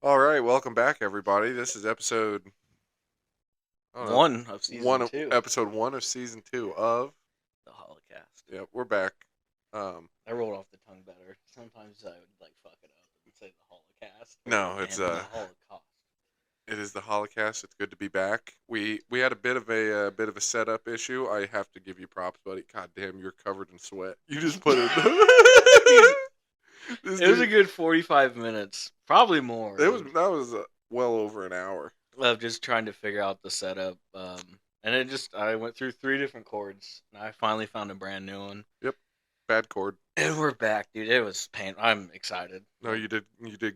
All right, welcome back, everybody. This is episode I don't know One of one season of two, episode one of season two of. the Holocaust. Yeah, we're back. Um, I rolled off the tongue better. Sometimes I would fuck it up and say the Holocaust no, it's and the Holocaust. it is the Holocaust. It's good to be back. We had a bit of a setup issue. I have to give you props, buddy. God damn, you're covered in sweat. You just put it. Dude, This it was a dude. good 45 minutes, probably more, It was that was well over an hour. of just trying to figure out the setup. And I went through three different chords, and I finally found a brand new one. Yep, bad chord. And we're back, dude. It was pain. I'm excited. No, you did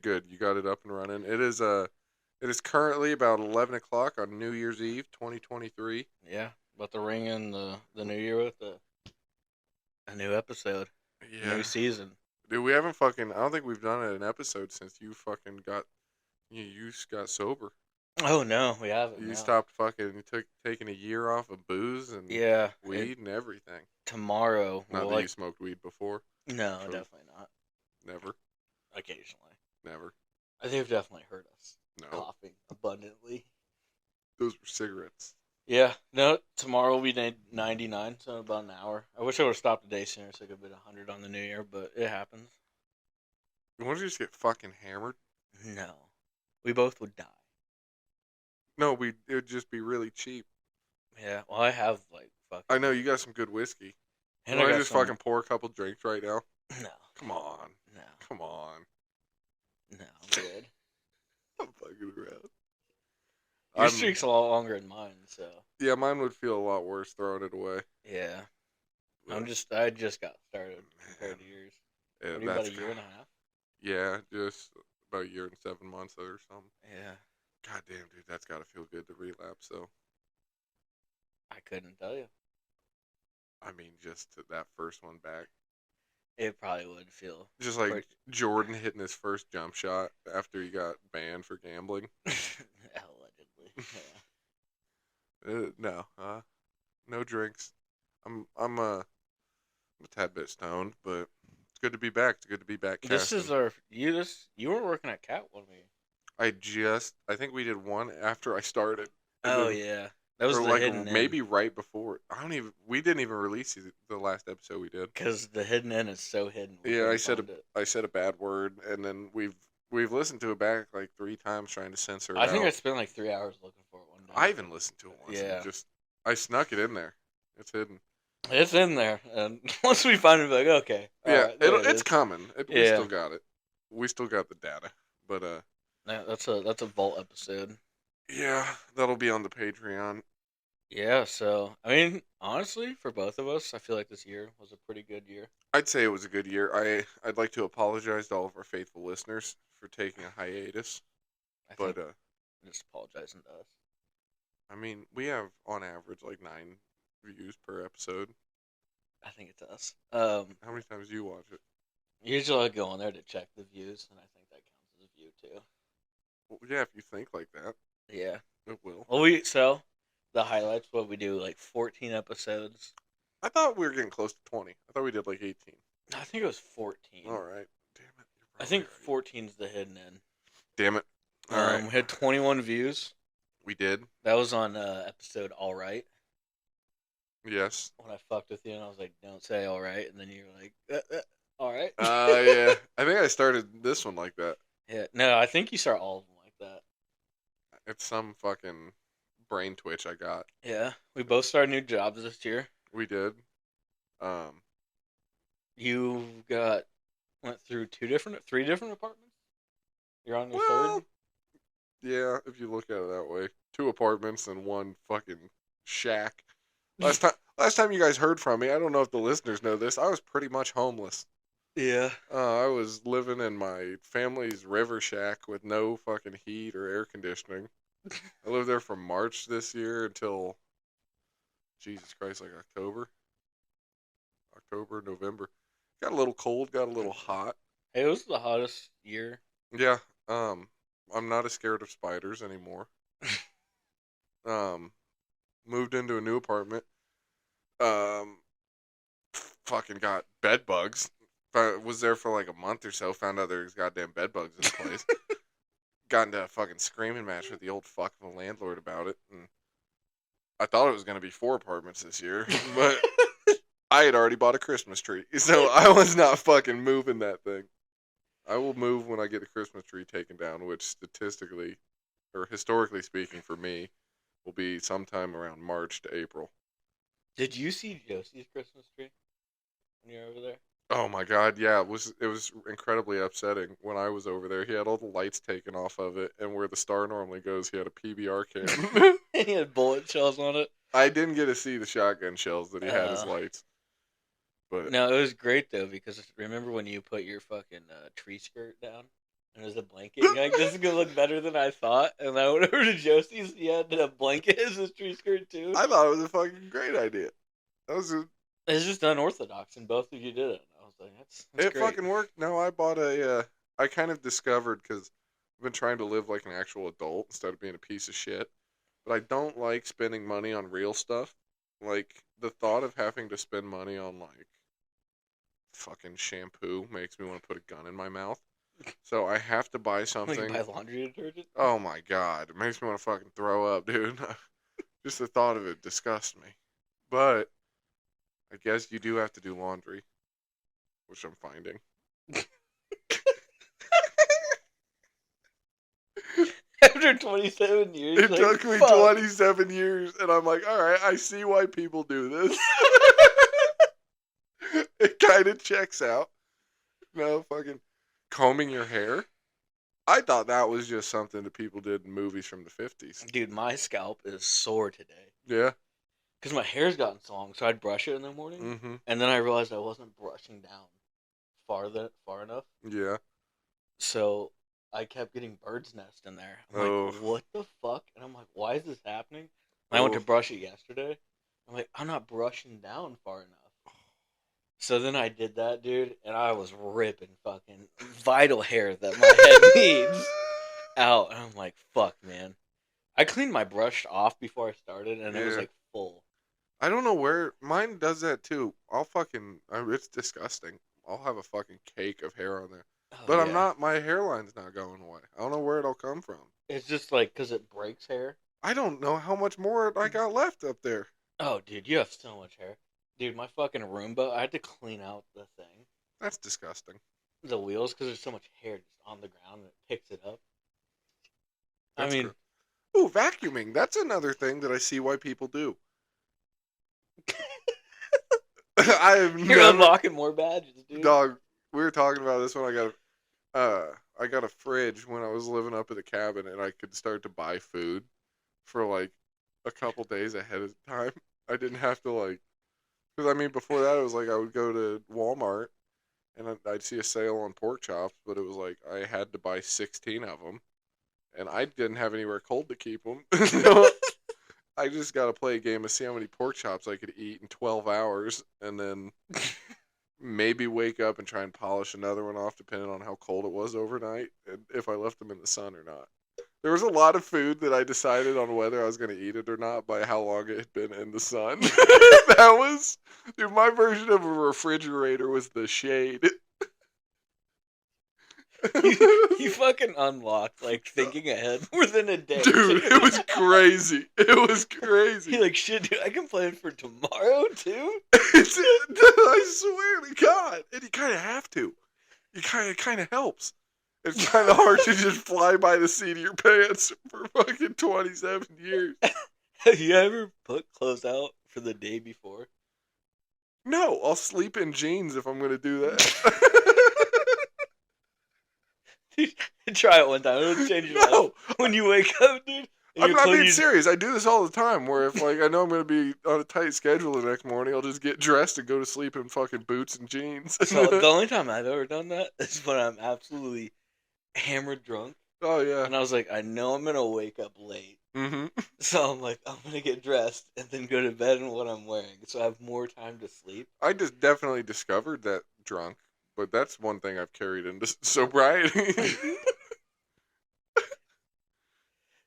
good. You got it up and running. It is currently about 11 o'clock on New Year's Eve, 2023. Yeah, about to ring in the new year with a new episode, Yeah, new season. dude, we haven't fucking. I don't think we've done an episode since you fucking got you just got sober. Oh no, we haven't. You No. stopped fucking. You took taking a year off of booze and Yeah, weed and everything. tomorrow. Not Well, that you smoked weed before. no, So definitely not. never, Occasionally, never. they've definitely heard us No, coughing abundantly. those were cigarettes. Yeah, no. Tomorrow will be 99, so about an hour. I wish I would have stopped a day sooner so I could have been 100 on the new year, but it happens. Why don't you just get fucking hammered? No, we both would die. No, it would just be really cheap. Yeah, well, I have I know fucking, you got some good whiskey. You and I want to got just some. fucking pour a couple drinks right now? No, Come on. no, Come on. no. I'm good. I'm fucking around. Your I'm streak's a lot longer than mine, so Yeah, mine would feel a lot worse throwing it away. yeah. But I just got started man, compared to yours. yeah, What are you, about a year and a half? yeah, just about a year and 7 months or something. Yeah, God damn, dude, that's gotta feel good to relapse. So, I couldn't tell you. I mean, just to that first one back, It probably would feel just like pretty. Jordan hitting his first jump shot after he got banned for gambling. Allegedly. Yeah. No, no drinks. I'm a tad bit stoned, but it's good to be back. It's good to be back This is casting. our you were working at Cat one week. I think we did one after I started, and Oh then yeah, that was or the like hidden in maybe right before. We didn't even release the last episode we did. because the hidden in is so hidden we Yeah, couldn't find it. I said a bad word, and then we've listened to it back like 3 times trying to censor it I think I out. spent like 3 hours looking for it one I day. even listened to it once and Yeah, just I snuck it in there. It's hidden. it's in there, and once we find it, we're like okay, all Yeah, right, there it it's is. coming. We Yeah, still got it. We still got the data, but that's a vault episode. yeah, that'll be on the Patreon. Yeah, so I mean, honestly, for both of us, I feel like this year was a pretty good year. I'd say it was a good year. I'd like to apologize to all of our faithful listeners for taking a hiatus, I but think just apologizing to us. I mean, we have on average like 9 views per episode. I think it's us. How many times do you watch it? Usually I go on there to check the views, and I think that counts as a view too. Well, yeah, if you think like that, Yeah. it will. Well, the highlights. What we do, like 14 episodes. I thought we were getting close to 20. I thought we did like 18. I think it was 14. All right. Damn it. You're I probably think right. 14's the hidden in. Damn it. All right. We had 21 views. We did. That was on episode All Right. Yes. When I fucked with you, and I was like, "Don't say all right," and then you were like, "All right." Yeah. I think I started this one like that. Yeah. No, I think you start all of them like that. It's some fucking brain twitch I got. Yeah. We both started new jobs this year. We did. Um, You went through three different apartments. You're on your well, third. yeah, if you look at it that way. 2 apartments and 1 fucking shack. Last time you guys heard from me, I don't know if the listeners know this, I was pretty much homeless. Yeah. I was living in my family's river shack with no fucking heat or air conditioning. I lived there from March this year until Jesus Christ, like October, November. Got a little cold, got a little hot. It was the hottest year. Yeah, I'm not as scared of spiders anymore. Um, moved into a new apartment. Um, fucking got bed bugs. Was there for like a month or so. Found out there was goddamn bed bugs in the place. got into a fucking screaming match with the old fuck of a landlord about it, and I thought it was going to be 4 apartments this year, but I had already bought a Christmas tree, so I was not fucking moving that thing. I will move when I get a Christmas tree taken down, which statistically, or historically speaking for me, will be sometime around March to April. Did you see Josie's Christmas tree when you were over there? Oh my god, yeah, it was incredibly upsetting when I was over there. He had all the lights taken off of it, and where the star normally goes, he had a PBR can. He had bullet shells on it. I didn't get to see the shotgun shells that he had as Uh, lights, but No, it was great though because remember when you put your fucking tree skirt down and it was a blanket? You're like, this is gonna look better than I thought. And I went over to Josie's. He had a blanket as his tree skirt too. I thought it was a fucking great idea. That was It's just unorthodox, and both of you did it. I was like, that's it. great. Fucking worked. No, I bought a. I kind of discovered because I've been trying to live like an actual adult instead of being a piece of shit. But I don't like spending money on real stuff. Like the thought of having to spend money on like fucking shampoo makes me want to put a gun in my mouth. So I have to buy Like something. buy laundry detergent. Oh my god, it makes me want to fucking throw up, dude. Just the thought of it disgusts me. But I guess you do have to do laundry, which I'm finding. After 27 years, It like, took me fuck. 27 years, and I'm like, all right, I see why people do this. It kind of checks out. No, fucking combing your hair. I thought that was just something that people did in movies from the 50s. Dude, my scalp is sore today Yeah. because my hair's gotten so long. So I'd brush it in the morning, Mm-hmm. and then I realized I wasn't brushing down far enough. Yeah. So I kept getting bird's nest in there. I'm Oh. like, what the fuck? And I'm like, why is this happening? And I went to brush it yesterday. I'm like, I'm not brushing down far enough. So then I did that, dude, and I was ripping fucking vital hair that my head needs out. And I'm like, fuck, man. I cleaned my brush off before I started, and it was Yeah. like full. I don't know where mine does that too. It's disgusting. I'll have a fucking cake of hair on there, Oh, but I'm yeah. not. My hairline's not going away. I don't know where it'll come from. It's just like because it breaks hair. I don't know how much more I got left up there. Oh, dude, you have so much hair. Dude, my fucking Roomba, I had to clean out the thing, That's disgusting. the wheels, because there's so much hair just on the ground and it picks it up. That's I mean, Ooh, vacuuming. That's another thing that I see why people do. I have you're never, unlocking more badges, dude. dog. We were talking about this when I got a fridge when I was living up at the cabin, and I could start to buy food for like a couple days ahead of time. I didn't have to like, because I mean before that it was like I would go to Walmart and I'd see a sale on pork chops, but it was like I had to buy 16 of them, and I didn't have anywhere cold to keep them. So I just got to play a game to see how many pork chops I could eat in 12 hours, and then maybe wake up and try and polish another one off, depending on how cold it was overnight, and if I left them in the sun or not. There was a lot of food that I decided on whether I was going to eat it or not by how long it had been in the sun. That was, dude, my version of a refrigerator was the shade. You fucking unlocked, like, thinking ahead more than a day. Dude, it was crazy. It was crazy. You're like, shit, dude, I can plan for tomorrow, too? I swear to God. And you kind of have to. You kind of helps. It's kind of hard to just fly by the seat of your pants for fucking 27 years. Have you ever put clothes out for the day before? No, I'll sleep in jeans if I'm going to do that. Try it one time. It'll change your No. life. When you wake up, dude. and I'm your not being clothes- serious. I do this all the time where if like I know I'm going to be on a tight schedule the next morning, I'll just get dressed and go to sleep in fucking boots and jeans. So the only time I've ever done that is when I'm absolutely hammered drunk. Oh, yeah. And I was like, I know I'm going to wake up late. Mm-hmm. So I'm like, I'm going to get dressed and then go to bed in what I'm wearing. So I have more time to sleep. I just definitely discovered that drunk, but that's one thing I've carried into sobriety.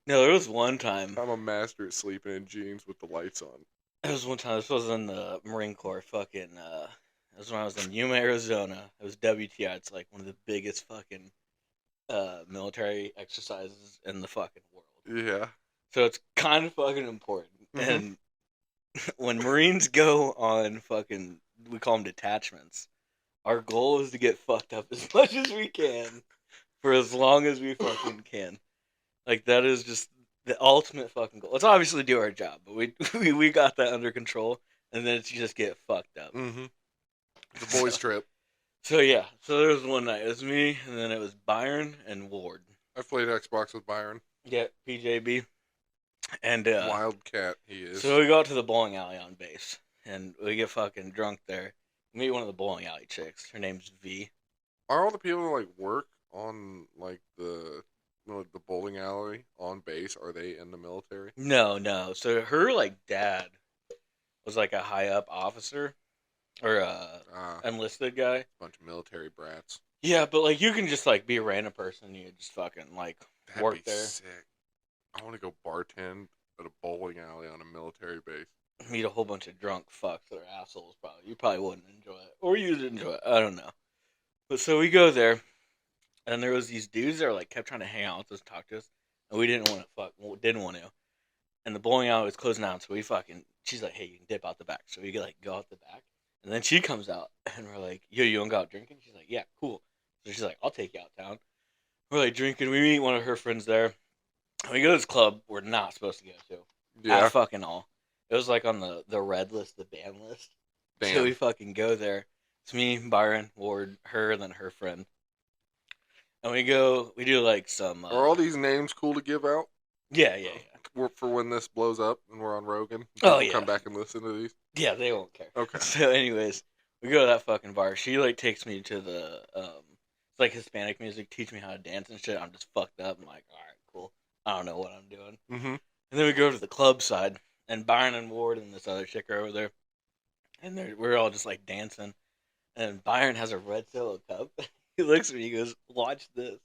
No, there was one time. I'm a master at sleeping in jeans with the lights on. There was one time. This was in the Marine Corps. Fucking. It was when I was in Yuma, Arizona. It was WTI. It's like one of the biggest fucking military exercises in the fucking world. Yeah. So it's kind of fucking important. Mm-hmm. And when Marines go on fucking, we call them detachments, our goal is to get fucked up as much as we can for as long as we fucking can. Like, that is just the ultimate fucking goal. Let's obviously do our job, but we got that under control, and then it's just get fucked up. Mm-hmm. The boys' trip. So yeah, so there was one night. It was me, and then it was Byron and Ward. I've played Xbox with Byron. Yeah, PJB. And Wildcat, he is. so we go out to the bowling alley on base, and we get fucking drunk there. Meet one of the bowling alley chicks. Her name's V. Are all the people that like work on like the bowling alley on base? Are they in the military? No. So her like dad was like a high up officer or enlisted guy. Bunch of military brats. Yeah, but like you can just like be a random person. You just fucking like That'd work be there. sick. I want to go bartend at a bowling alley on a military base. Meet a whole bunch of drunk fucks that are assholes. Probably you probably wouldn't enjoy it, or you'd enjoy it. I don't know. But so we go there, and there was these dudes that were like kept trying to hang out with us, talk to us, and we didn't want to didn't want to. And the bowling alley was closing down, so we fucking. She's like, "Hey, you can dip out the back." So we like go out the back, and then she comes out, and we're like, "Yo, you don't go out drinking?" She's like, "Yeah, cool." So she's like, "I'll take you out town." We're like drinking. We meet one of her friends there. And we go to this club we're not supposed to go to. Yeah. At fucking all. It was like on the red list, the ban list. Damn. So we fucking go there. It's me, Byron, Ward, her, and then her friend. And we go, we do like some. Are all these names cool to give out? Yeah. For when this blows up and we're on Rogan? Oh, yeah. Come back and listen to these? Yeah, they won't care. Okay. So, anyways, we go to that fucking bar. She like takes me to the, it's like Hispanic music, teach me how to dance and shit. I'm just fucked up. I'm like, alright, cool. I don't know what I'm doing. Mm-hmm. And then we go to the club side, and Byron and Ward and this other chick are over there. And we're all just like dancing. And Byron has a red Solo cup. He looks at me, he goes, "Watch this."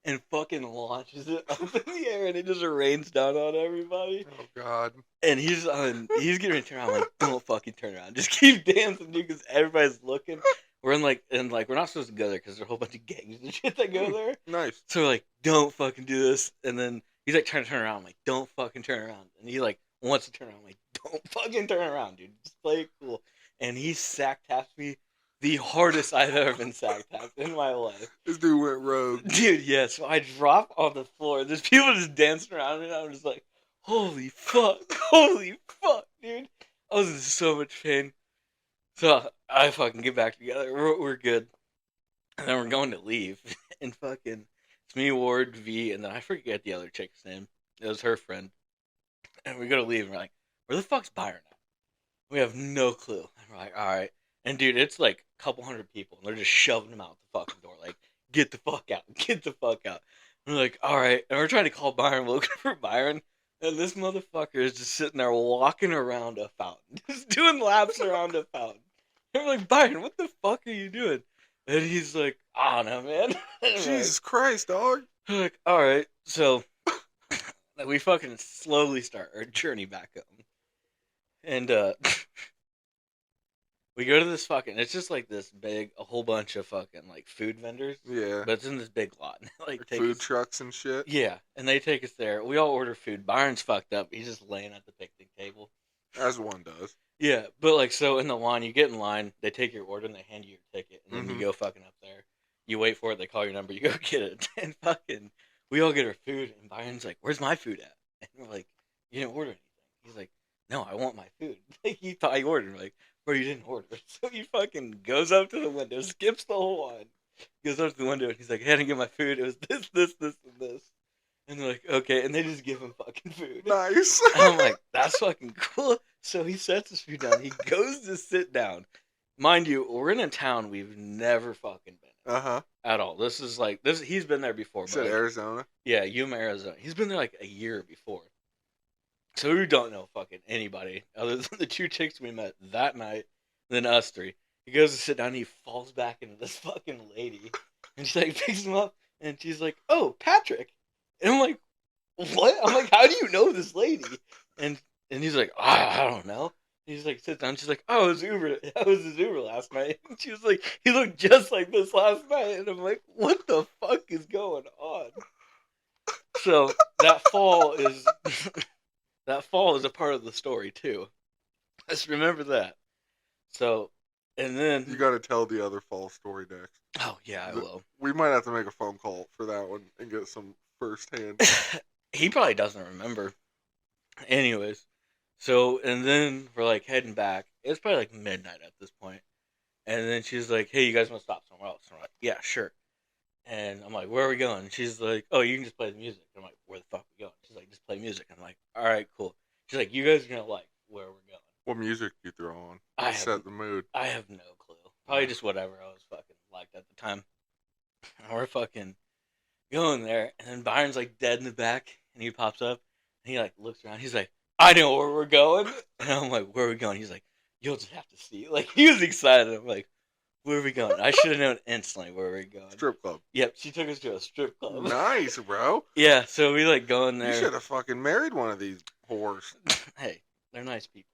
And fucking launches it up in the air, and it just rains down on everybody. Oh, God. And he's getting ready to turn around. I'm like, "Don't fucking turn around. Just keep dancing, dude, because everybody's looking." We're in like, we're not supposed to go there because there's a whole bunch of gangs and shit that go there. Nice. So we're like, "Don't fucking do this." And then he's like trying to turn around. I'm like, "Don't fucking turn around." And he like wants to turn around. I'm like, "Don't fucking turn around, dude. Just play it cool." And he sack taps me the hardest I've ever been sack tapped in my life. This dude went rogue. Dude, yeah. So I drop on the floor. There's people just dancing around me, and I'm just like, holy fuck, dude. I was in so much pain. So I fucking get back together. We're good. And then we're going to leave. And fucking, it's me, Ward, V, and then I forget the other chick's name. It was her friend. And we go to leave, and we're like, where the fuck's Byron at? We have no clue. And we're like, alright. And dude, it's like a couple hundred people, and they're just shoving him out the fucking door. Like, get the fuck out. Get the fuck out. And we're like, alright. And we're trying to call Byron, looking for Byron. And this motherfucker is just sitting there walking around a fountain. Just doing laps around a fountain. And we're like, Byron, what the fuck are you doing? And he's like, I don't know, man. Jesus Christ, dog. We're like, alright. So, we fucking slowly start our journey back home. And, we go to this fucking, it's just like this big, a whole bunch of fucking like food vendors. Yeah. But it's in this big lot. Like food trucks and shit. Yeah. And they take us there. We all order food. Byron's fucked up. He's just laying at the picnic table. As one does. Yeah. But like, so in the line, you get in line, they take your order and they hand you your ticket. And then you go fucking up there. You wait for it. They call your number. You go get it. And fucking, we all get our food. And Byron's like, where's my food at? And we're like, you didn't order anything. He's like, no, I want my food. Like, he thought he ordered. We're like, bro, you didn't order. So he fucking goes up to the window, skips the whole line, goes up to the window, and he's like, I had to get my food. It was this, and this. And they're like, okay. And they just give him fucking food. Nice. And I'm like, that's fucking cool. So he sets his food down. He goes to sit down. Mind you, we're in a town we've never fucking been in. At all. This is like, he's been there before. But like, Arizona? Yeah, Yuma, Arizona. He's been there like a year before. So we don't know fucking anybody other than the two chicks we met that night, then us three. He goes to sit down, and he falls back into this fucking lady, and she like picks him up, and she's like, "Oh, Patrick," and I'm like, "What?" I'm like, "How do you know this lady?" And he's like, "I don't know." He's like, sits down. She's like, I was his Uber last night. And she was like, he looked just like this last night. And I'm like, what the fuck is going on? So that fall is that fall is a part of the story too. Let's remember that. So, and then You got to tell the other fall story next. oh yeah, I will. We might have to make a phone call for that one and get some firsthand. He probably doesn't remember. Anyways, so and then we're like heading back. It's probably like midnight at this point. And then she's like, "Hey, you guys want to stop somewhere else?" And I'm like, "Yeah, sure." And I'm like, "Where are we going?" She's like, "Oh, you can just play the music." I'm like, "Where the fuck are we going?" She's like, "Just play music." I'm like, "All right, cool." She's like, "You guys are gonna like where we're going." What music do you throw on? Set the mood. I have no clue. Probably just whatever I was fucking liked at the time. And we're fucking going there, and then Byron's like dead in the back, and he pops up, and he like looks around. He's like, "I know where we're going," and I'm like, "Where are we going?" He's like, "You'll just have to see." Like he was excited. I'm like, "Where are we going?" I should have known instantly where we were going. Strip club. Yep, she took us to a strip club. Nice, bro. Yeah, so we like go in there. You should have fucking married one of these whores. Hey, they're nice people.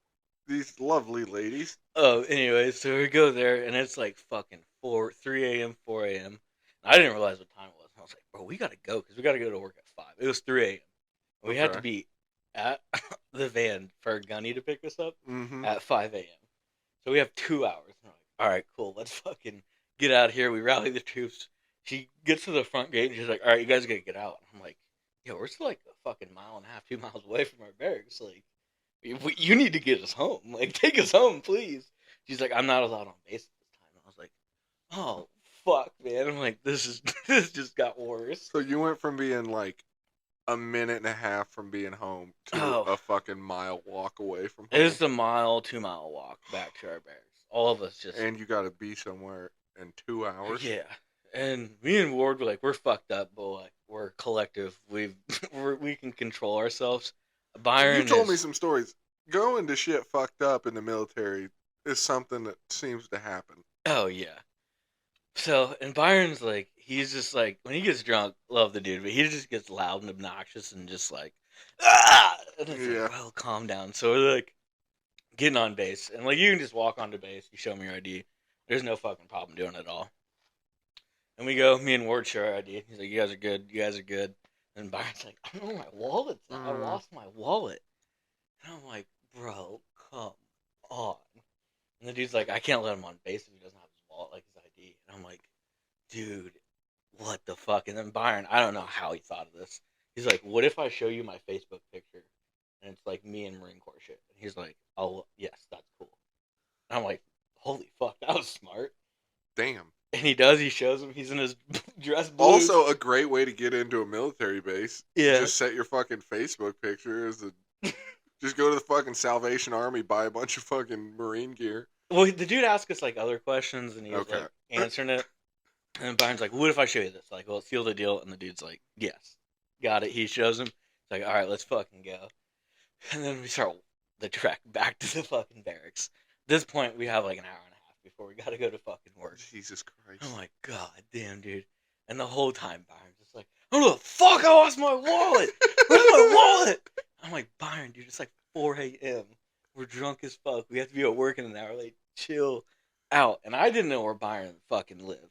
These lovely ladies. Oh, anyway, so we go there, and it's like fucking 3 a.m., 4 a.m. I didn't realize what time it was. I was like, bro, we gotta go, because we gotta go to work at 5. It was 3 a.m. We had to be at the van for Gunny to pick us up at 5 a.m. So we have 2 hours. And we're like, all right, cool, let's fucking get out of here. We rally the troops. She gets to the front gate, and she's like, all right, you guys gotta get out. I'm like, yo, we're still like a fucking mile and a half, 2 miles away from our barracks. Like, you need to get us home. Like, take us home, please. She's like, I'm not allowed on base at this time. And I was like, oh, fuck, man. I'm like, this just got worse. So you went from being like a minute and a half from being home to a fucking mile walk away from home. It's a 2 mile walk back to our barracks. All of us just. And you got to be somewhere in 2 hours. Yeah. And me and Ward were like, we're fucked up, but like, we're collective. We can control ourselves. Byron, you told me some stories. Going to shit fucked up in the military is something that seems to happen. Oh yeah. So, and Byron's like, he's just like, when he gets drunk, love the dude, but he just gets loud and obnoxious and just like, ah! And it's like, well, calm down. So we're like getting on base, and like you can just walk onto base, you show me your ID. There's no fucking problem doing it at all. And we go, me and Ward share our ID. He's like, you guys are good. You guys are good. And Byron's like, I don't know my wallet. I lost my wallet. And I'm like, bro, come on. And the dude's like, I can't let him on base if he doesn't have his wallet, like his ID. And I'm like, dude, what the fuck? And then Byron, I don't know how he thought of this. He's like, what if I show you my Facebook picture? And it's like me and Marine Corps shit. And he's like, oh, yes, that's cool. And I'm like, holy fuck, that was smart. Damn. And he does. He shows him. He's in his dress blues. Also, a great way to get into a military base. Yeah. Just set your fucking Facebook picture as a. Just go to the fucking Salvation Army, buy a bunch of fucking Marine gear. Well, the dude asked us like other questions, and he was like answering it. And Byron's like, "What if I show you this?" Like, well, seal the deal. And the dude's like, "Yes, got it." He shows him. He's like, "All right, let's fucking go." And then we start the trek back to the fucking barracks. At this point, we have like an hour and a half before we gotta go to fucking work. Jesus Christ! I'm like, God damn, dude. And the whole time, Byron's just like, "Oh the fuck! I lost my wallet. Where's my wallet?" I'm like, Byron, dude, it's like 4 a.m. We're drunk as fuck. We have to be at work in an hour. Like, chill out. And I didn't know where Byron fucking lived.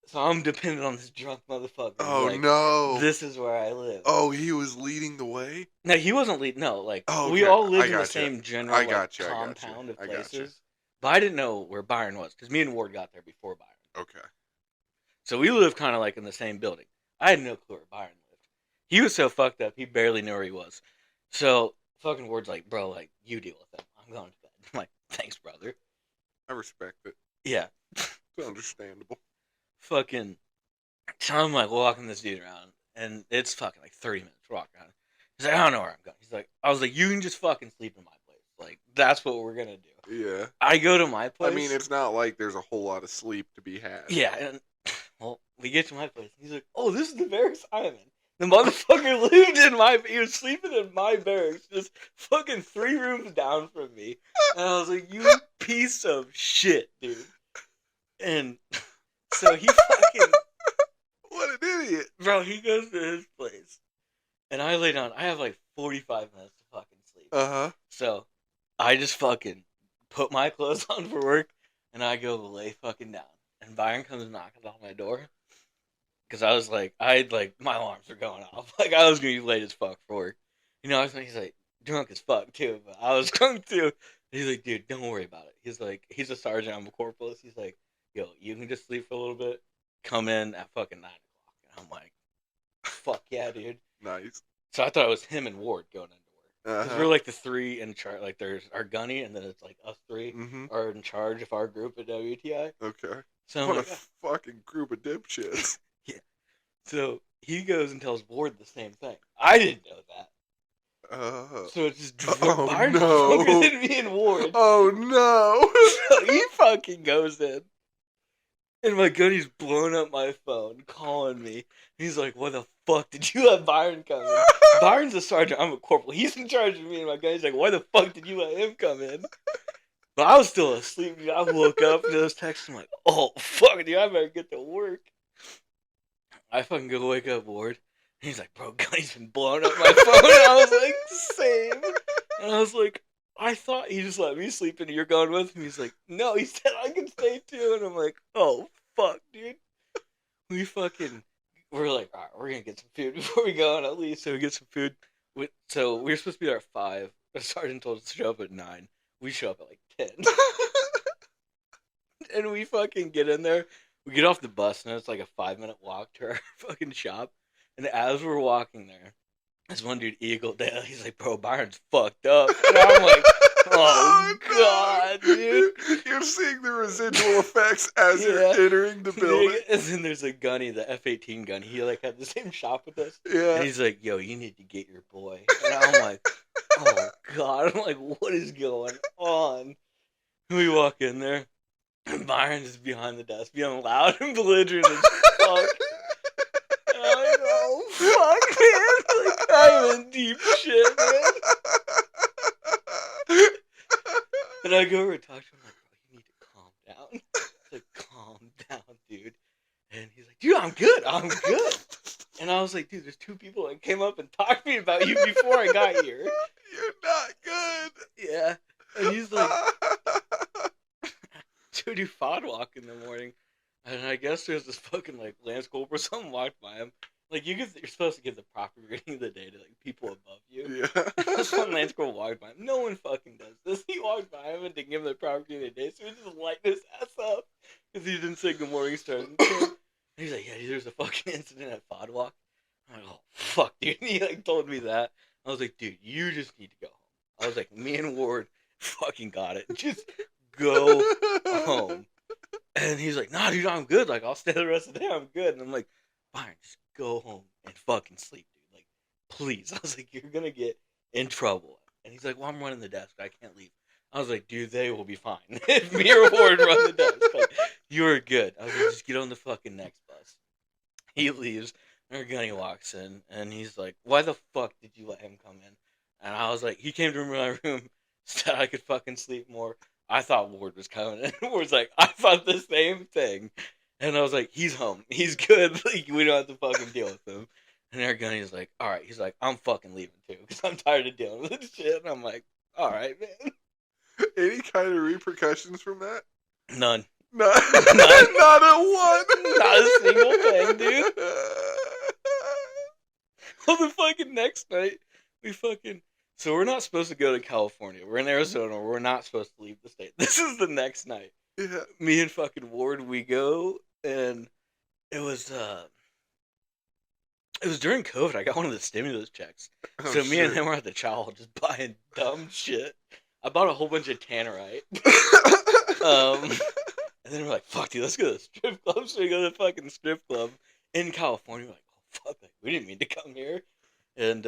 So I'm dependent on this drunk motherfucker. Oh, like, no. This is where I live. Oh, he was leading the way? No, he wasn't leading. No, like, okay. we all lived in the same general compound of places. But I didn't know where Byron was, because me and Ward got there before Byron. Okay. So we lived kind of like in the same building. I had no clue where Byron lived. He was so fucked up, he barely knew where he was. So, fucking Ward's like, bro, like, you deal with him. I'm going to bed. I'm like, thanks, brother. I respect it. Yeah. It's understandable. Fucking, so I'm like walking this dude around, and it's fucking like 30 minutes walking around. He's like, I don't know where I'm going. He's like, I was like, you can just fucking sleep in my place. Like, that's what we're gonna do. Yeah. I go to my place. I mean, it's not like there's a whole lot of sleep to be had. Yeah, and, well, we get to my place, and he's like, oh, this is the barracks I'm in. The motherfucker lived in he was sleeping in my barracks, just fucking 3 rooms down from me. And I was like, you piece of shit, dude. And so he fucking... What an idiot. Bro, he goes to his place. And I lay down. I have like 45 minutes to fucking sleep. Uh-huh. So I just fucking put my clothes on for work, and I go lay fucking down. And Byron comes knocking on my door. Because I was like, my alarms were going off. Like, I was going to be late as fuck for work. He's like, drunk as fuck, too. But I was drunk, too. And he's like, dude, don't worry about it. He's like, he's a sergeant, I'm a corporal. He's like, yo, you can just sleep for a little bit. Come in at fucking 9 o'clock. And I'm like, fuck yeah, dude. Nice. So I thought it was him and Ward going into work. Because we're Uh-huh. like the three in charge. Like, there's our gunny, and then it's like us three Mm-hmm. are in charge of our group at WTI. Okay. So I'm What like, a fucking group of dipshits. yeah. So he goes and tells Ward the same thing. I didn't know that. So it's just Oh Byron's no. drunker than me and Ward. Oh no. So he fucking goes in. And my gunny's blowing up my phone, calling me. He's like, "Why the fuck did you let Byron come in?" Byron's a sergeant, I'm a corporal. He's in charge of me, and my gunny's like, "Why the fuck did you let him come in?" But I was still asleep, dude. I woke up to those texts. I'm like, "Oh fuck, dude, I better get to work." I fucking go wake up Ward. And he's like, "Bro, Gunny's been blowing up my phone." And I was like, "Same." And I was like, "I thought he just let me sleep and you're going with him." He's like, "No, he said I can stay too." And I'm like, "Oh, fuck, dude." We're like, "All right, we're going to get some food before we go on at least." So we get some food. So we were supposed to be there at 5. The sergeant told us to show up at 9. We show up at like 10. And we fucking get in there. We get off the bus, and it's like a 5-minute walk to our fucking shop. And as we're walking there, this one dude eagled down. He's like, "Bro, Byron's fucked up." And I'm like, "Oh, God, dude." You're seeing the residual effects as you're entering the building. And then there's a gunny, the F-18 gunny. He like had the same shop with us. Yeah. And he's like, "Yo, you need to get your boy." And I'm like, "Oh, God." I'm like, "What is going on?" We walk in there. Byron is behind the desk, being loud and belligerent as fuck. And I'm like, "Oh, fuck, man." Like, I'm in deep shit, man. And I go over and talk to him, like, "Bro, you need to calm down." He's like, "Calm down, dude." And he's like, "Dude, I'm good. I'm good." And I was like, "Dude, there's 2 people that came up and talked to me about you before I got here." You're not good. Yeah. And he's like, to do fod walk in the morning, and I guess there's this fucking like Lance Corporal. Someone walked by him. Like you're supposed to give the proper reading of the day to like people above you. Yeah. This one Lance Corporal walked by him. No one fucking does this. He walked by him and didn't give him the proper reading of the day, so he just lighting his ass up because he didn't say good morning starting. He's like, "Yeah, there's a fucking incident at fod walk." I'm like, "Oh fuck, dude." And he like told me that. I was like, "Dude, you just need to go home." I was like, "Me and Ward fucking got it. Just go home." And he's like, "Nah, dude, I'm good. Like, I'll stay the rest of the day. I'm good." And I'm like, "Byron, just go home and fucking sleep, dude. Like, please." I was like, "You're gonna get in trouble." And he's like, "Well, I'm running the desk. I can't leave." I was like, "Dude, they will be fine. If me or Ward run the desk, like, you're good." I was like, "Just get on the fucking next bus." He leaves, and our gunny walks in, and he's like, "Why the fuck did you let him come in?" And I was like, he came to my room, said I could fucking sleep more. I thought Ward was coming, and Ward's like, "I thought the same thing." And I was like, "He's home. He's good. Like, we don't have to fucking deal with him." And our gunny's like, "All right." He's like, "I'm fucking leaving too, because I'm tired of dealing with this shit." And I'm like, "All right, man." Any kind of repercussions from that? None. Not, None. not a one. Not a single thing, dude. Well, the fucking next night, so we're not supposed to go to California. We're in Arizona. We're not supposed to leave the state. This is the next night. Yeah. Me and fucking Ward, we go, and it was during COVID. I got one of the stimulus checks. Oh, So me and shit. him were at the chow hall just buying dumb shit. I bought a whole bunch of Tannerite. And then we're like, "Fuck, dude, let's go to the strip club." So we go to the fucking strip club in California. We're like, "Oh, fuck, like, we didn't mean to come here." And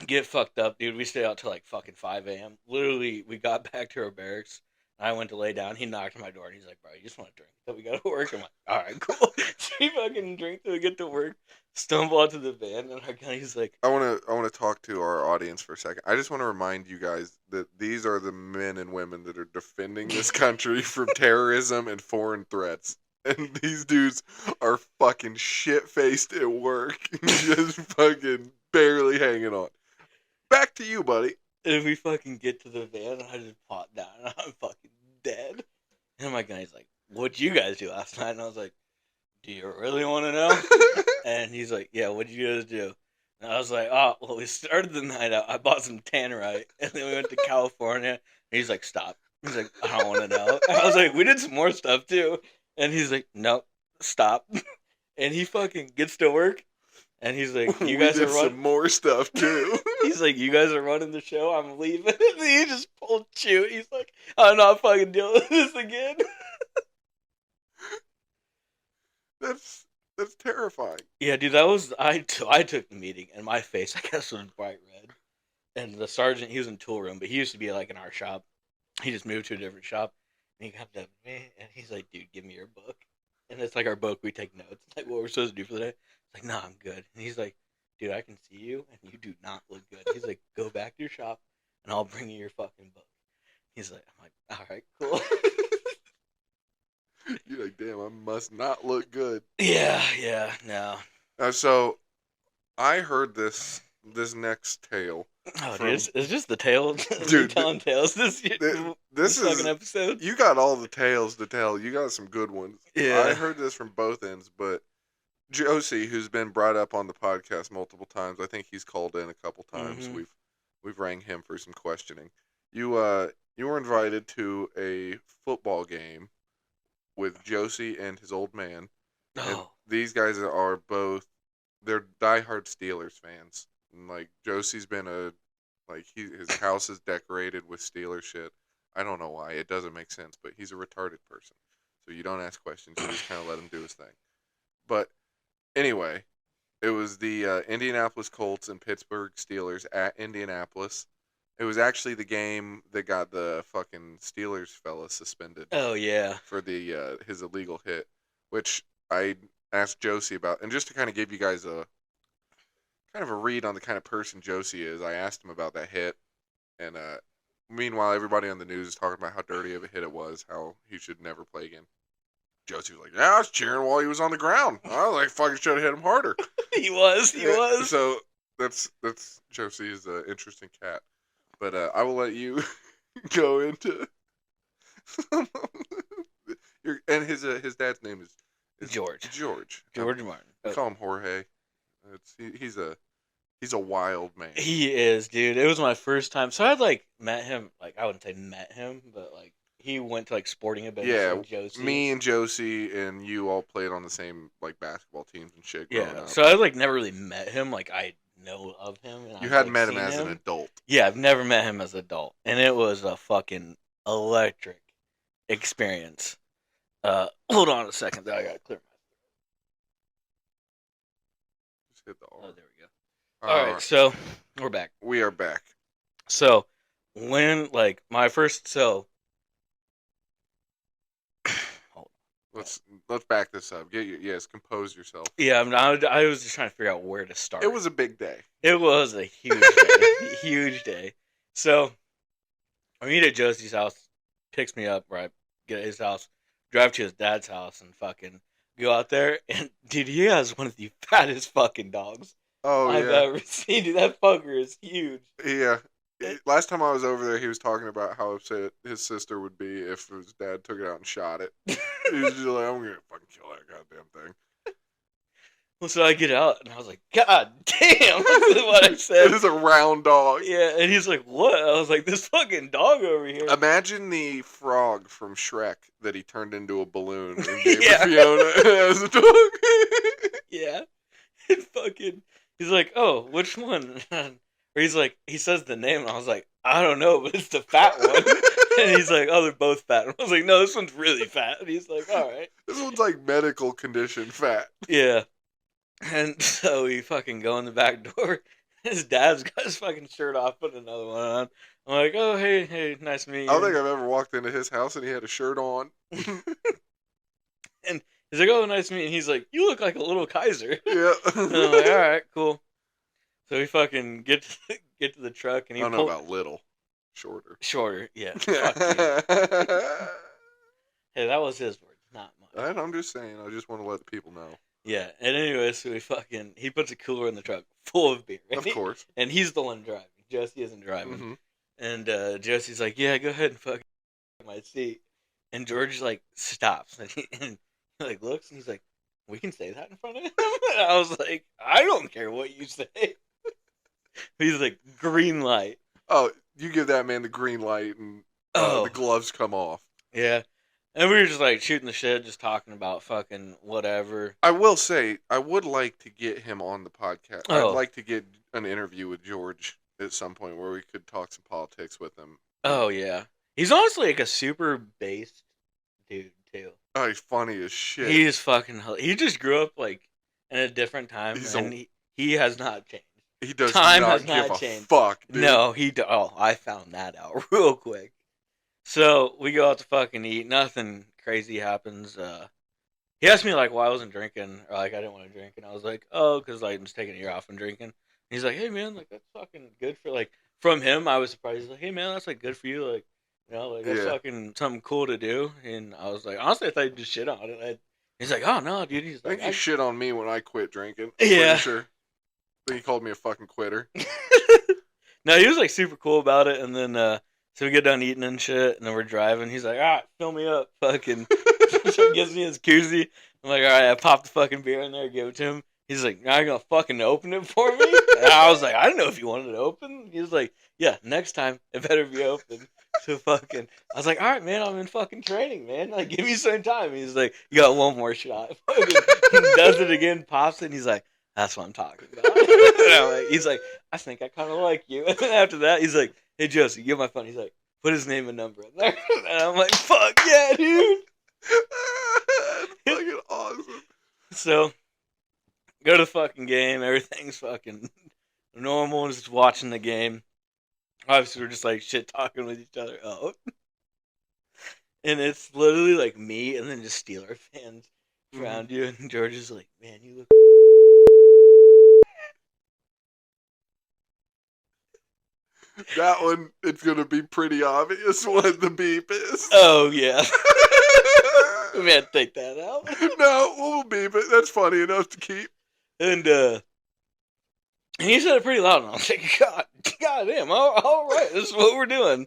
get fucked up, dude. We stayed out till like fucking 5 a.m. Literally, we got back to our barracks. I went to lay down. He knocked on my door, and he's like, "Bro, you just want to drink till we go to work?" I'm like, "All right, cool." So we fucking drink till we get to work. Stumble onto the van, and our guy's like, I want to talk to our audience for a second. I just want to remind you guys that these are the men and women that are defending this country from terrorism and foreign threats. And these dudes are fucking shit-faced at work, just fucking barely hanging on. Back to you, buddy. And we fucking get to the van, and I just pop down, and I'm fucking dead. And my guy's like, "What'd you guys do last night?" And I was like, "Do you really want to know?" And he's like, "Yeah, what'd you guys do?" And I was like, "Oh, well, we started the night out. I bought some Tannerite, and then we went to California." And he's like, "Stop." He's like, "I don't want to know." And I was like, "We did some more stuff too." And he's like, "Nope, stop." And he fucking gets to work, and he's like, "You guys are some more stuff too. He's like, "You guys are running the show. I'm leaving." And he just pulled shoot. He's like, "I'm not fucking dealing with this again." That's terrifying. Yeah, dude, that was I took the meeting, and my face, I guess, was bright red. And the sergeant, he was in tool room, but he used to be like in our shop. He just moved to a different shop, and he got to me, and he's like, "Dude, give me your book." And it's like our book. We take notes. It's like what we're supposed to do for the day. It's like, "Nah, I'm good." And he's like, "Dude, I can see you, and you do not look good." He's like, "Go back to your shop, and I'll bring you your fucking book." He's like, "I'm like, all right, cool." You're like, damn, I must not look good. Yeah, no. So I heard this next tale. Oh, dude, it's just the tales. Dude, telling tales this this is fucking episode. You got all the tales to tell. You got some good ones. Yeah. I heard this from both ends, but Josie, who's been brought up on the podcast multiple times, I think he's called in a couple times. Mm-hmm. We've rang him for some questioning. You were invited to a football game with Josie and his old man. Oh. And these guys are both, they're diehard Steelers fans. And like Josie's been his house is decorated with Steelers shit. I don't know why. It doesn't make sense, but he's a retarded person. So you don't ask questions. You just kind of let him do his thing. But anyway, it was the Indianapolis Colts and Pittsburgh Steelers at Indianapolis. It was actually the game that got the fucking Steelers fella suspended. Oh, yeah. For the his illegal hit, which I asked Josie about. And just to kind of give you guys a read on the kind of person Josie is, I asked him about that hit. And meanwhile, everybody on the news is talking about how dirty of a hit it was, how he should never play again. Josie was like, "Yeah, I was cheering while he was on the ground. I was like, fucking should have hit him harder." He was. So that's Josie's interesting cat. But I will let you go into and his dad's name is George. George Martin. We call him Jorge. He's a wild man. He is, dude. It was my first time. So I'd met him. I wouldn't say met him, but he went to sporting events. Yeah, with Josie. Me and Josie and you all played on the same basketball teams and shit. Yeah. Up. So I never really met him. I know of him. And you hadn't met him as an adult. Yeah, I've never met him as an adult, and it was a fucking electric experience. Hold on a second, I gotta clear my throat. Just hit the R. Oh, there we go. All right, so we're back. We are back. So when my first Let's back this up. Compose yourself. Yeah, I was just trying to figure out where to start. It was a big day. It was a huge day. Huge day. So I meet at Josie's house, picks me up, right? Get at his house, drive to his dad's house, and fucking go out there. And dude, he has one of the fattest fucking dogs I've ever seen. Dude, that fucker is huge. Yeah. Last time I was over there, he was talking about how upset his sister would be if his dad took it out and shot it. He was just like, "I'm gonna fucking kill that goddamn thing." Well, so I get out, and I was like, "God damn!" That's what I said. It is a round dog. Yeah, and he's like, "What?" I was like, "This fucking dog over here." Imagine the frog from Shrek that he turned into a balloon and gave to Fiona as a dog. Yeah. And fucking, he's like, "Oh, which one?" Or he's like, he says the name, and I was like, "I don't know, but it's the fat one." And he's like, "Oh, they're both fat." And I was like, "No, this one's really fat." And he's like, "All right." This one's medical condition fat. Yeah. And so we fucking go in the back door. His dad's got his fucking shirt off, put another one on. I'm like, "Oh, hey, nice to meet you." I don't think I've ever walked into his house and he had a shirt on. And he's like, "Oh, nice to meet you." And he's like, "You look like a little Kaiser." Yeah. And I'm like, "All right, cool." So we fucking get to the truck, and he I don't know about little. Shorter. Yeah. Fuck you. Hey, that was his words, not mine. I'm just saying. I just want to let the people know. Yeah, and anyway, so he puts a cooler in the truck full of beer. Of course. And he's the one driving. Josie isn't driving. Mm-hmm. And Josie's like, yeah, go ahead and fucking my seat. And George like stops and he like looks and he's like, we can say that in front of him. And I was like, I don't care what you say. He's like, green light. Oh, you give that man the green light and the Oh gloves come off. yeah. And we were just like shooting the shit, just talking about fucking whatever. I will say, I would like to get him on the podcast. I'd Oh. like to get an interview with George at some point where we could talk some politics with him. Oh yeah. He's honestly like a super based dude too. Oh, he's funny as shit. He's fucking. He just grew up like in a different time, He's and he has not changed. He does Time not has give not a changed. fuck, dude. No, he. Oh, I found that out real quick. So we go out to fucking eat. Nothing crazy happens. He asked me like why I wasn't drinking, or like I didn't want to drink, and I was like, oh, because like, I'm just taking a year off and drinking. And he's like, hey man, like that's fucking good for like. From him, I was surprised. He's like, hey man, that's like good for you, like. You know, like that's Yeah. fucking something cool to do. And I was like, honestly, I thought you'd just shit on it. He's like, oh no, dude. He's I like, think he shit on me when I quit drinking. Yeah. Pretty sure. I think he called me a fucking quitter. No, he was like super cool about it. And then so we get done eating and shit, and then we're driving. He's like, all right, fill me up, fucking. So he gives me his koozie. I'm like, all right, I popped the fucking beer in there, give it to him. He's like, now you're gonna fucking open it for me? And I was like, I didn't know if you wanted it open. He was like, yeah, next time it better be open. So fucking, I was like, all right, man, I'm in fucking training, man. Like, give me some time. He's like, you got one more shot. Fucking does it again, pops it, and he's like, that's what I'm talking about. And I'm like, he's like, I think I kind of like you. And then after that, he's like, hey, Josie, give my phone. He's like, put his name and number in there. And I'm like, fuck yeah, dude. That's fucking awesome. So, go to the fucking game. Everything's fucking normal. Just watching the game. Obviously, we're just like shit talking with each other out. And it's literally like me and then just Steeler fans around you. And George is like, man, you look. That one, it's going to be pretty obvious what the beep is. Oh, yeah. We had to take that out. No, we'll beep it. That's funny enough to keep. And he said it pretty loud. And I was like, God damn, all right, this is what we're doing.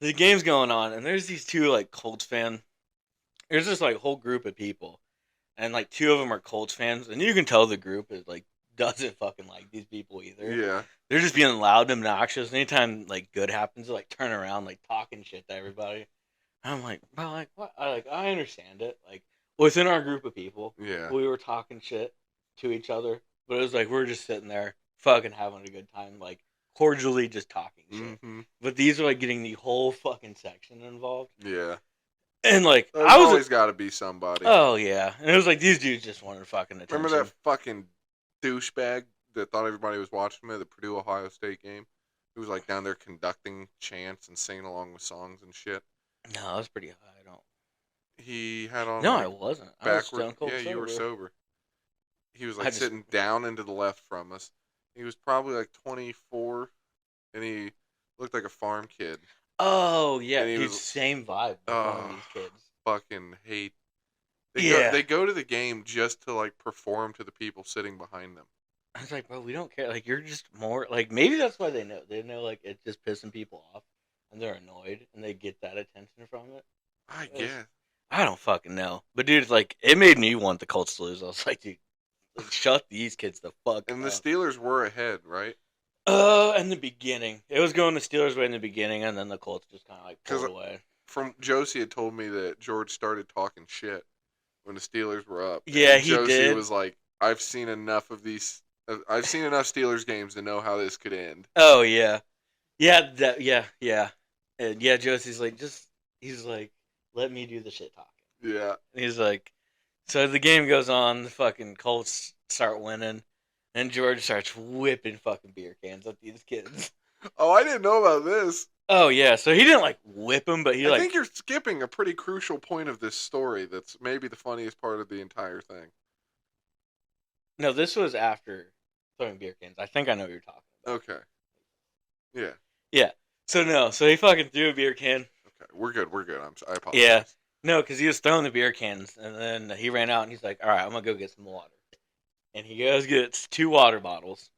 The game's going on, and there's these two, like, Colts fans. There's this, like, whole group of people. And, like, two of them are Colts fans. And you can tell the group is, like, doesn't fucking like these people either. Yeah. They're just being loud and obnoxious. Anytime, like, good happens, they, like, turn around, like, talking shit to everybody. And I'm like, bro, like, what? I understand it. Like, within our group of people, Yeah. we were talking shit to each other. But it was like, we're just sitting there fucking having a good time. Like, cordially just talking shit. Mm-hmm. But these are, like, getting the whole fucking section involved. Yeah. And, like, There's always got to be somebody. Oh, yeah. And it was like, these dudes just wanted fucking attention. Remember that fucking douchebag that thought everybody was watching him at the Purdue-Ohio State game? He was, like, down there conducting chants and singing along with songs and shit. No, I was pretty high. He had on. No, like, I wasn't. I was backward. stone cold Yeah, sober. you were sober. He was, I like, just- sitting down and to the left from us. He was probably, like, 24, and he looked like a farm kid. Oh, yeah. And he Dude, was- same vibe with one of these kids. Fucking hate. Yeah. They go to the game just to, like, perform to the people sitting behind them. I was like, bro, we don't care. Like, you're just more... Like, maybe that's why they know. They know, like, it's just pissing people off. And they're annoyed. And they get that attention from it. I Yes. guess. I don't fucking know. But, dude, it's like, it made me want the Colts to lose. I was like, dude, like, shut these kids the fuck And up. the Steelers were ahead, right? In the beginning. It was going the Steelers' way in the beginning, and then the Colts just kind of, like, pulled 'Cause- away. From Josie had told me that George started talking shit when the Steelers were up. Yeah, And he Josie did. was like, I've seen enough Steelers games to know how this could end. Oh, yeah. Yeah, yeah. And, yeah, Josie's like, he's like, let me do the shit talking. Yeah. And he's like, so the game goes on, the fucking Colts start winning, and George starts whipping fucking beer cans at these kids. Oh, I didn't know about this. Oh, yeah, so he didn't, like, whip him, but he, I like... think you're skipping a pretty crucial point of this story that's maybe the funniest part of the entire thing. No, this was after throwing beer cans. I think I know what you're talking about. Okay. Yeah. So he fucking threw a beer can. Okay. We're good. I apologize. Yeah. No, because he was throwing the beer cans, and then he ran out, and he's like, all right, I'm going to go get some water. And he goes gets 2 water bottles,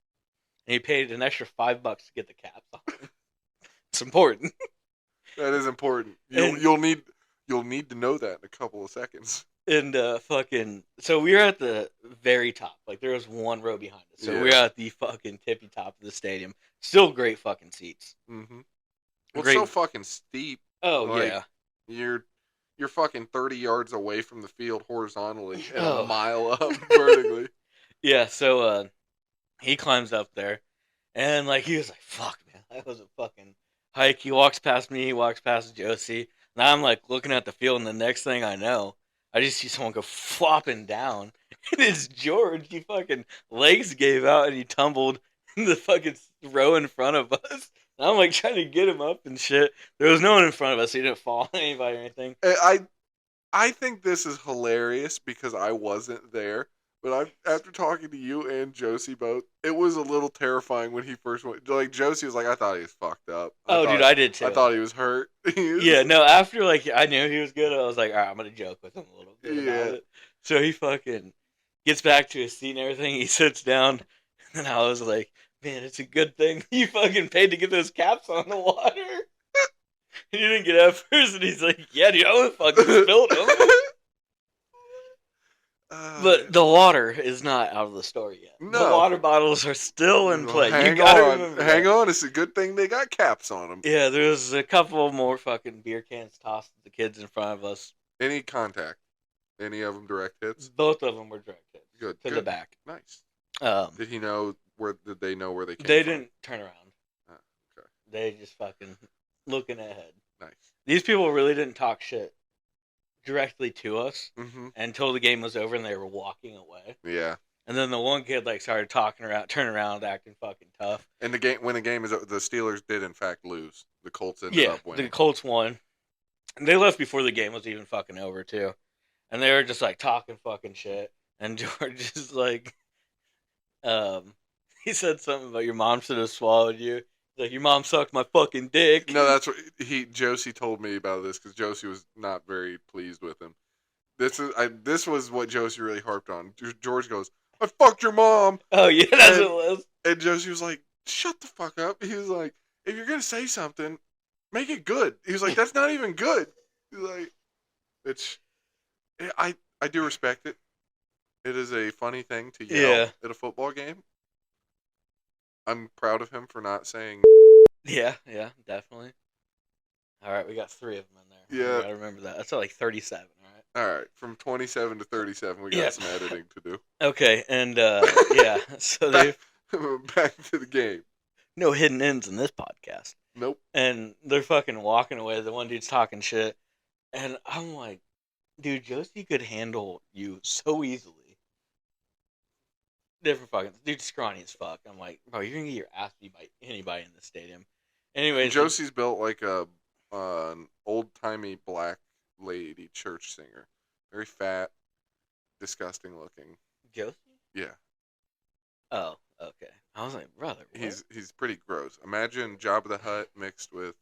and he paid an extra $5 to get the caps on them. It's important. That is important. And You'll need to know that in a couple of seconds. And fucking, so we were at the very top. Like there was one row behind us. So we were Yeah. at the fucking tippy top of the stadium. Still great fucking seats. Mm-hmm. Well, Great. it's so fucking steep. Oh Like, yeah. You're fucking 30 yards away from the field horizontally and Oh. a mile up vertically. Yeah. So he climbs up there, and like he was like, "Fuck, man, that was a fucking hike." He walks past me. He walks past Josie. Now I'm like looking at the field, and the next thing I know, I just see someone go flopping down, and it's George. He fucking legs gave out, and he tumbled in the fucking row in front of us. And I'm like trying to get him up and shit. There was no one in front of us. So he didn't fall on anybody or anything. I think this is hilarious because I wasn't there. But after talking to you and Josie both, it was a little terrifying when he first went. Like, Josie was like, I thought he was fucked up. Dude, I did too. I thought he was hurt. Yeah, no, after, like, I knew he was good, I was like, all right, I'm going to joke with him a little bit about it. So he fucking gets back to his seat and everything. He sits down, and I was like, man, it's a good thing you fucking paid to get those caps on the water. He didn't get up first, and he's like, yeah, dude, I would have fucking spilled them. But the water is not out of the story yet. No. The water bottles are still in play. Hang on. It's a good thing they got caps on them. Yeah, there was a couple more fucking beer cans tossed at the kids in front of us. Any contact? Any of them direct hits? Both of them were direct hits. Good. To the back. Nice. Did they know where they came from? They didn't turn around. Oh, okay. They just fucking looking ahead. Nice. These people really didn't talk shit directly to us mm-hmm. until the game was over and they were walking away. Yeah. And then the one kid like started talking around, turning around, acting fucking tough. And when the game is over, the Steelers did in fact lose. The Colts ended up winning. The Colts won. And they left before the game was even fucking over too. And they were just like talking fucking shit. And George is like, he said something about your mom should have swallowed you. Like, your mom sucked my fucking dick. No, that's what Josie told me about this because Josie was not very pleased with him. This was what Josie really harped on. George goes, I fucked your mom. Oh, yeah, that's what it was. And Josie was like, shut the fuck up. He was like, if you're going to say something, make it good. He was like, that's not even good. He's like, I do respect it. It is a funny thing to yell at a football game. I'm proud of him for not saying. Yeah, definitely. All right, we got 3 of them in there. Yeah. I remember that. That's like 37, right? All right, from 27 to 37, we got some editing to do. Okay, and yeah, so they back to the game. No hidden ends in this podcast. Nope. And they're fucking walking away. The one dude's talking shit, and I'm like, dude, Josie could handle you so easily. Different fucking dude, scrawny as fuck. I'm like, bro, you're gonna get your ass beat by anybody in the stadium. Anyways, Josie's built like an old timey black lady church singer, very fat, disgusting looking. Josie? Yeah. Oh, okay. I was like, brother, what? He's pretty gross. Imagine Jabba the Hutt mixed with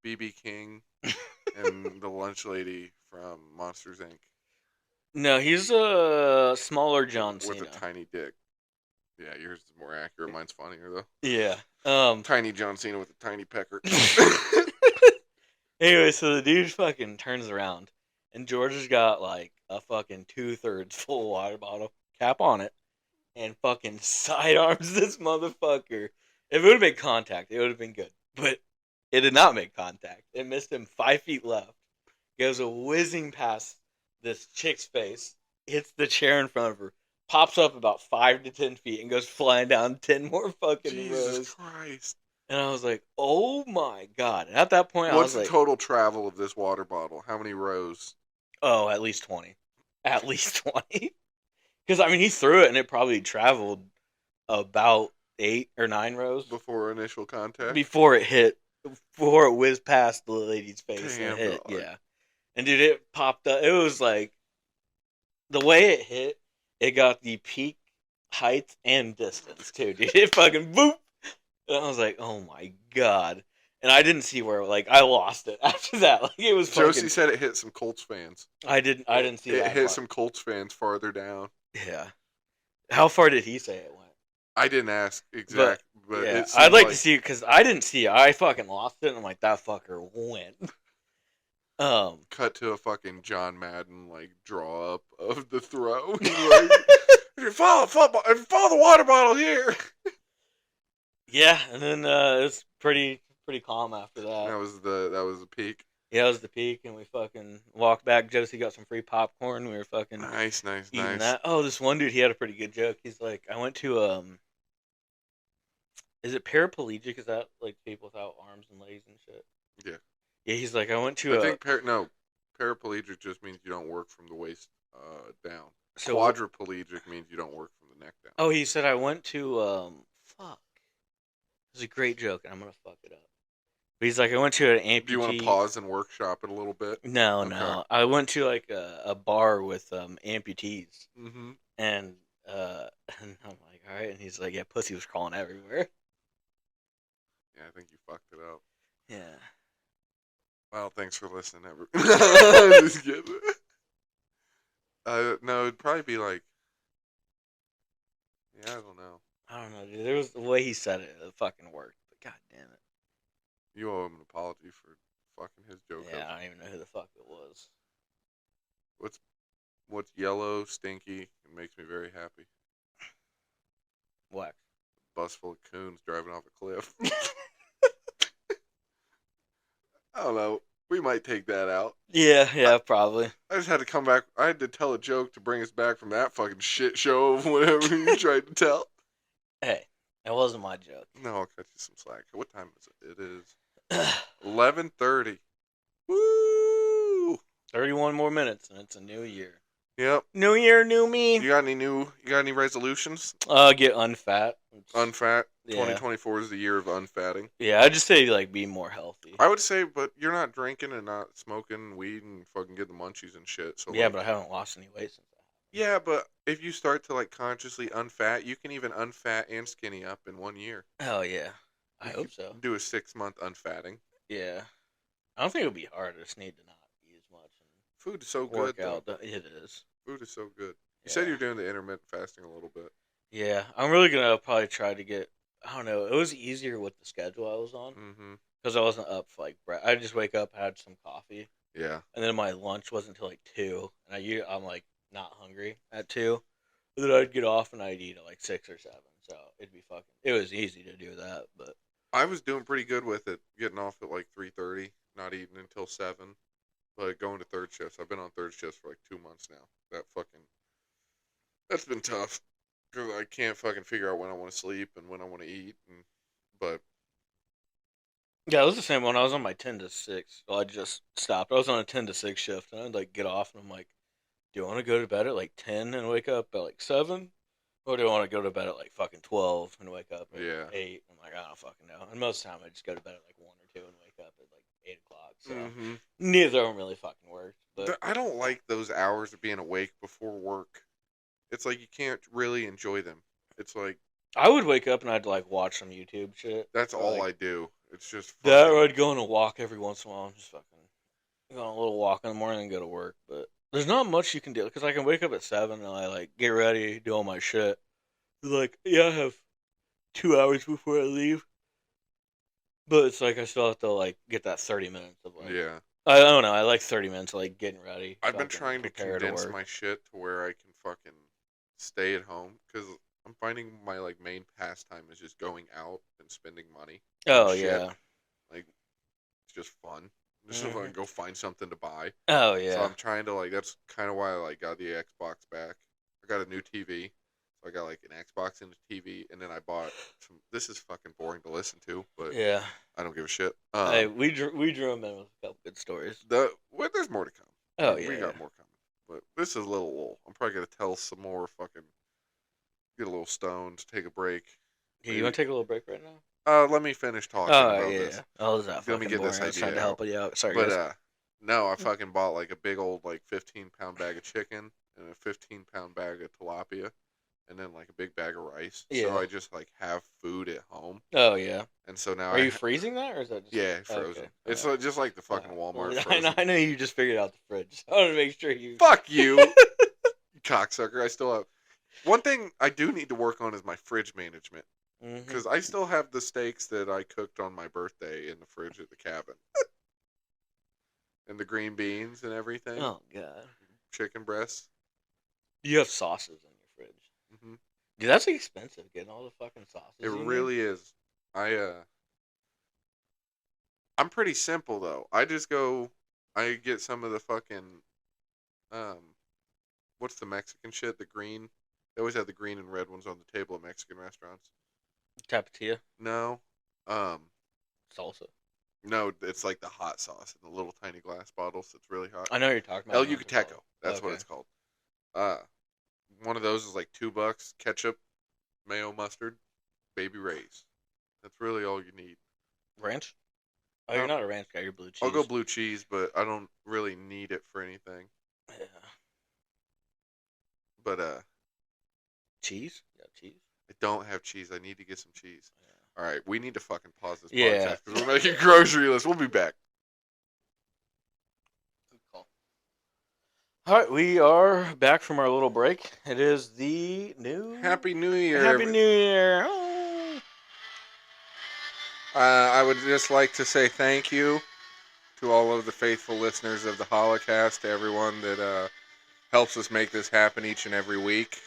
BB King and the lunch lady from Monsters Inc. No, he's a smaller John Cena. With a tiny dick. Yeah, yours is more accurate. Mine's funnier, though. Yeah. Tiny John Cena with a tiny pecker. Anyway, so the dude fucking turns around, and George has got, like, a fucking 2/3 full water bottle, cap on it, and fucking sidearms this motherfucker. If it would have made contact, it would have been good. But it did not make contact. It missed him 5 feet left. Goes a whizzing past this chick's face, hits the chair in front of her, pops up about 5 to 10 feet, and goes flying down 10 more fucking Jesus rows. Christ. And I was like, oh my god. And at that point, What's I was the total travel of this water bottle? How many rows? Oh, at least 20. At least 20. Because, I mean, he threw it, and it probably traveled about 8 or 9 rows. Before initial contact? Before it whizzed past the lady's face. Damn, and hit, dog. yeah. And dude, it popped up. It was like, the way it hit, it got the peak height and distance too, dude. It fucking boop. And I was like, oh my god. And I didn't see where, like, I lost it after that. Like, it was fucking... Josie said it hit some Colts fans. I didn't see that. It hit some Colts fans farther down. Yeah. How far did he say it went? I didn't ask exact, but Yeah, it seemed I'd like to see it because I didn't see it. I fucking lost it, and I'm like, that fucker went. Cut to a fucking John Madden like draw up of the throw. Like, if you follow the water bottle here. Yeah, and then it's pretty calm after that. That was the peak. Yeah, it was the peak, and we fucking walked back. Josie got some free popcorn. We were fucking Nice. eating that. Oh, this one dude, he had a pretty good joke. He's like, I went to is it paraplegic? Is that like people without arms and legs and shit? Yeah. Yeah, he's like, I went to I think paraplegic just means you don't work from the waist down. So Quadriplegic means you don't work from the neck down. Oh, he said I went to fuck. It was a great joke, and I'm gonna fuck it up. But he's like, I went to an amputee. Do you want to pause and workshop it a little bit? No, Okay. no. I went to like a bar with amputees, Mm-hmm. and and I'm like, all right. And he's like, yeah, pussy was crawling everywhere. Yeah, I think you fucked it up. Yeah. Well, thanks for listening, everyone. Just kidding. No, it'd probably be like, yeah, I don't know. I don't know, dude. There was the way he said it. It fucking worked. But god damn it. You owe him an apology for fucking his joke Yeah, up. I don't even know who the fuck it was. What's yellow, stinky, and makes me very happy? Wax. Bus full of coons driving off a cliff. I don't know. We might take that out. Yeah, probably. I just had to come back. I had to tell a joke to bring us back from that fucking shit show of whatever you tried to tell. Hey, that wasn't my joke. No, I'll cut you some slack. What time is it? It is 11:30. Woo! 31 more minutes, and it's a new year. Yep. New year, new me. You got any resolutions? Get unfat. Unfat. Yeah. 2024 is the year of unfatting. Yeah, I'd just say like be more healthy. I would say, but you're not drinking and not smoking weed and fucking getting the munchies and shit. So Yeah, like, but I haven't lost any weight since that. yeah, but if you start to like consciously unfat, you can even unfat and skinny up in 1 year. Oh yeah, I You hope could so. Do a 6-month unfatting. Yeah, I don't think it would be hard. I just need to not eat as much and Food is so work good. Though. out. It is. Food is so good. You said Yeah. you're doing the intermittent fasting a little bit. Yeah, I'm really gonna probably try to get. I don't know. It was easier with the schedule I was on Mm-hmm. because I wasn't up for like I just wake up, had some coffee, Yeah. and then my lunch wasn't until like 2, and I'm like not hungry at 2. And then I'd get off and I'd eat at like 6 or 7. So it was easy to do that, but I was doing pretty good with it, getting off at like 3:30, not eating until 7, but going to third shifts. I've been on third shifts for like 2 months now. That's been tough because I can't fucking figure out when I want to sleep and when I want to eat. But yeah, it was the same one. I was on my 10 to 6. Well, I just stopped. I was on a 10 to 6 shift, and I'd like get off, and I'm like, do I want to go to bed at like 10 and wake up at like 7? Or do I want to go to bed at like fucking 12 and wake up at Yeah. 8? I'm like, I don't fucking know. And most of the time, I just go to bed at like 1 or 2 and wake up at like 8 o'clock. So neither of them really fucking worked. But I don't like those hours of being awake before work. It's like you can't really enjoy them. It's like I would wake up and I'd like watch some YouTube shit. that's all like, I do. It's just that, fucking- or I'd go on a walk every once in a while. And just fucking go on a little walk in the morning and go to work. But there's not much you can do because I can wake up at 7 and I like get ready, do all my shit. Like, yeah, I have 2 hours before I leave. But it's like I still have to like get that 30 minutes of like. yeah. I don't know. I like 30 minutes of like getting ready. I've been fucking trying to prepare condense work. my shit to where I can fucking stay at home because I'm finding my like main pastime is just going out and spending money. Oh shit. yeah. It's just fun. Just Mhm. to go find something to buy. Oh So yeah. I'm trying to like. That's kind of why I like got the Xbox back. I got a new TV. So I got like an Xbox and a TV, and then I bought some. This is fucking boring to listen to, but Yeah. I don't give a shit. Hey, we drew him in with a couple good stories. There's more to come. Oh We yeah. got more coming. But this is a little. I'm probably gonna tell some more fucking. Get a little stoned. Take a break. Yeah, you want to take a little break right now? Let me finish talking Oh about yeah. this. Oh, is that Let fucking me get boring? this I was trying idea to help you out. Sorry, But guys. no, I fucking bought like a big old like 15-pound bag of chicken and a 15-pound bag of tilapia, and then like a big bag of rice. Yeah. So I just like have food at home, Oh yeah. and so now Are you freezing that, or is that just? yeah frozen. Okay. It's Alright. just like the fucking Walmart I frozen. know, I know you just figured out the fridge. I want to make sure you. Fuck you, you cocksucker! I still have one thing I do need to work on is my fridge management. Because I still have the steaks that I cooked on my birthday in the fridge at the cabin. And the green beans and everything. Oh, God. Chicken breasts. You have sauces in your fridge. Mm-hmm. Dude, that's expensive, getting all the fucking sauces. It really is. I'm pretty simple, though. I get some of the fucking, what's the Mexican shit? The green. They always have the green and red ones on the table at Mexican restaurants. Tapatía? No. Salsa? No, it's like the hot sauce in the little tiny glass bottles. It's really hot. I know what you're talking about. El Yucateco. That's what it's called. One of those is like $2. Ketchup, mayo, mustard, Baby Ray's. That's really all you need. Ranch? Oh, you're not a ranch guy. You're blue cheese. I'll go blue cheese, but I don't really need it for anything. Yeah. But cheese? Yeah, cheese. I don't have cheese. I need to get some cheese. Yeah. All right, we need to fucking pause this Yeah. podcast because we're making grocery lists. We'll be back. Good call. All right, we are back from our little break. It is the new Happy New Year. Happy New Year. Oh. I would just like to say thank you to all of the faithful listeners of the Holocast, to everyone that helps us make this happen each and every week.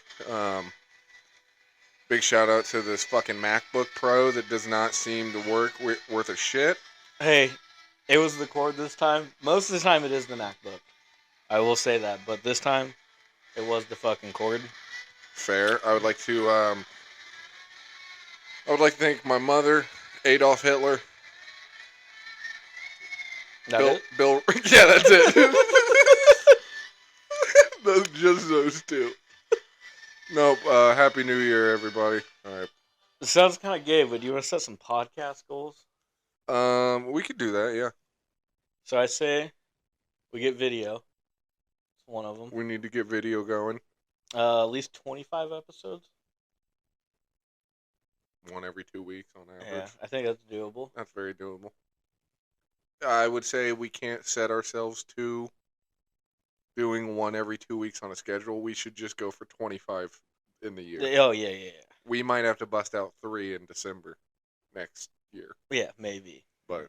Big shout out to this fucking MacBook Pro that does not seem to work worth a shit. Hey, it was the cord this time. Most of the time it is the MacBook. I will say that, but this time it was the fucking cord. Fair. I would like to thank my mother, Adolf Hitler. Bill. Yeah, that's it. Just those two. Nope. Happy New Year, everybody. All right. It sounds kind of gay, but do you want to set some podcast goals? We could do that. Yeah. So I say we get video. It's one of them. We need to get video going. At least 25 episodes. One every 2 weeks on average. Yeah, I think that's doable. That's very doable. I would say we can't set ourselves to doing one every 2 weeks on a schedule. We should just go for 25 in the year. Oh, yeah. We might have to bust out 3 in December next year. Yeah, maybe. But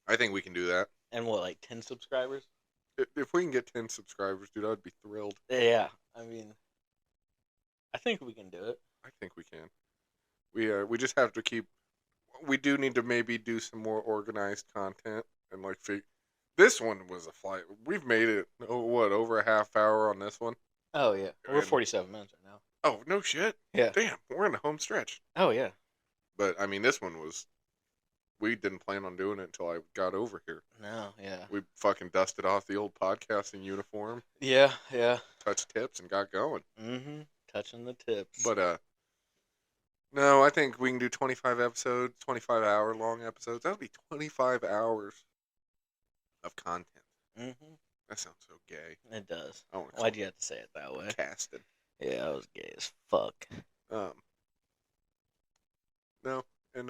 I think we can do that. And what, like 10 subscribers? If we can get 10 subscribers, dude, I'd be thrilled. Yeah, I mean, I think we can do it. I think we can. We just have to keep. We do need to maybe do some more organized content and like this one was a flight. We've made it over a half hour on this one. Oh yeah, we're 47 minutes right now. Oh no shit. Yeah. Damn, we're in the home stretch. Oh yeah. But I mean, this one was. We didn't plan on doing it until I got over here. No, yeah. We fucking dusted off the old podcasting uniform. Yeah. Touched tips and got going. Mm-hmm. Touching the tips. But no, I think we can do 25 episodes, 25-hour long episodes. That would be 25 hours of content. Mm-hmm. That sounds so gay. It does. I want to Why'd you have to say it that way? casted. Yeah, I was gay as fuck. No, and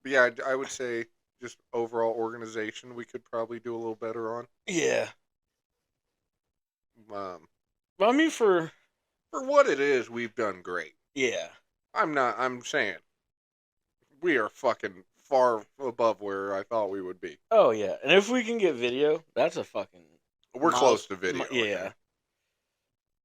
but yeah, I would say just overall organization we could probably do a little better on. Yeah. Well, I mean, for what it is, we've done great. Yeah. I'm saying we are fucking far above where I thought we would be. Oh yeah, and if we can get video, that's a fucking. We're close to video. Yeah. Okay.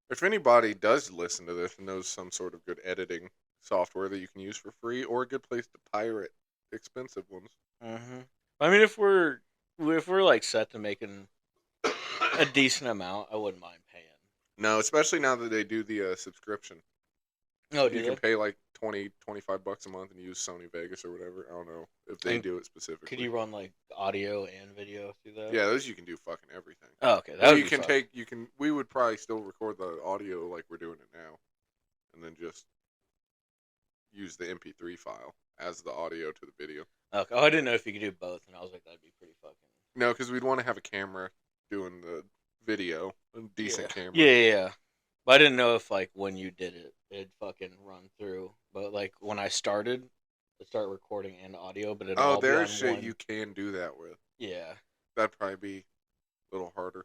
If anybody does listen to this and knows some sort of good editing software that you can use for free, or a good place to pirate expensive ones. Mm-hmm. I mean, if we're like set to making a decent amount, I wouldn't mind paying. No, especially now that they do the subscription. Oh, you can pay like $20, $25 a month and use Sony Vegas or whatever. I don't know if they do it specifically. Could you run like audio and video through that? Yeah, those you can do fucking everything. Oh, okay. That you can take. You can. We would probably still record the audio like we're doing it now, and then just use the MP3 file as the audio to the video. Okay. Oh, I didn't know if you could do both, and I was like, that'd be pretty fucking. No, because we'd want to have a camera doing the video, a decent camera. Yeah. But I didn't know if like when you did it, it'd fucking run through. But like when I started, it started recording and audio, but there's shit one... you can do that with. Yeah. That'd probably be a little harder,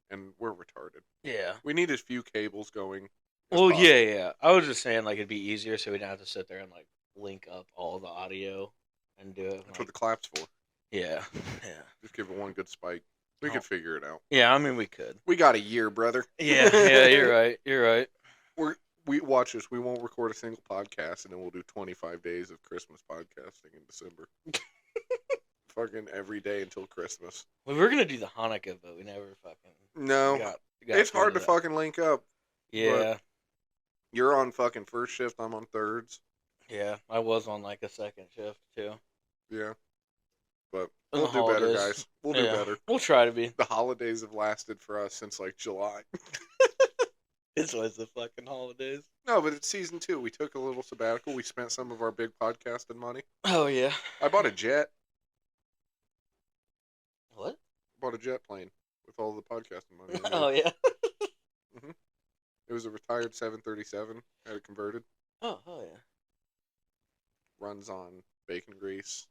and we're retarded. Yeah. We need a few cables going Well, possible. yeah. I was just saying, like, it'd be easier so we don't have to sit there and, like, link up all the audio and do it. That's what Like, the clap's for. yeah. Just give it one good spike. We Oh. could figure it out. Yeah, I mean, we could. We got a year, brother. Yeah, you're right. You're right. We watch this. We won't record a single podcast, and then we'll do 25 days of Christmas podcasting in December. Fucking every day until Christmas. We were gonna do the Hanukkah, but we never fucking No, got it's through hard to that. fucking link up. Yeah, You're on fucking first shift. I'm on thirds. yeah. I was on like a second shift too. Yeah, but And we'll the do better, holidays. guys. We'll do Yeah, better. We'll try to be. The holidays have lasted for us since like July. It's always the fucking holidays. No, but it's season 2. We took a little sabbatical. We spent some of our big podcasting money. Oh yeah. I bought a jet. What? Bought a jet plane with all the podcasting money. I made. Oh yeah. It was a retired 737. Had it converted. Oh yeah. Runs on bacon grease,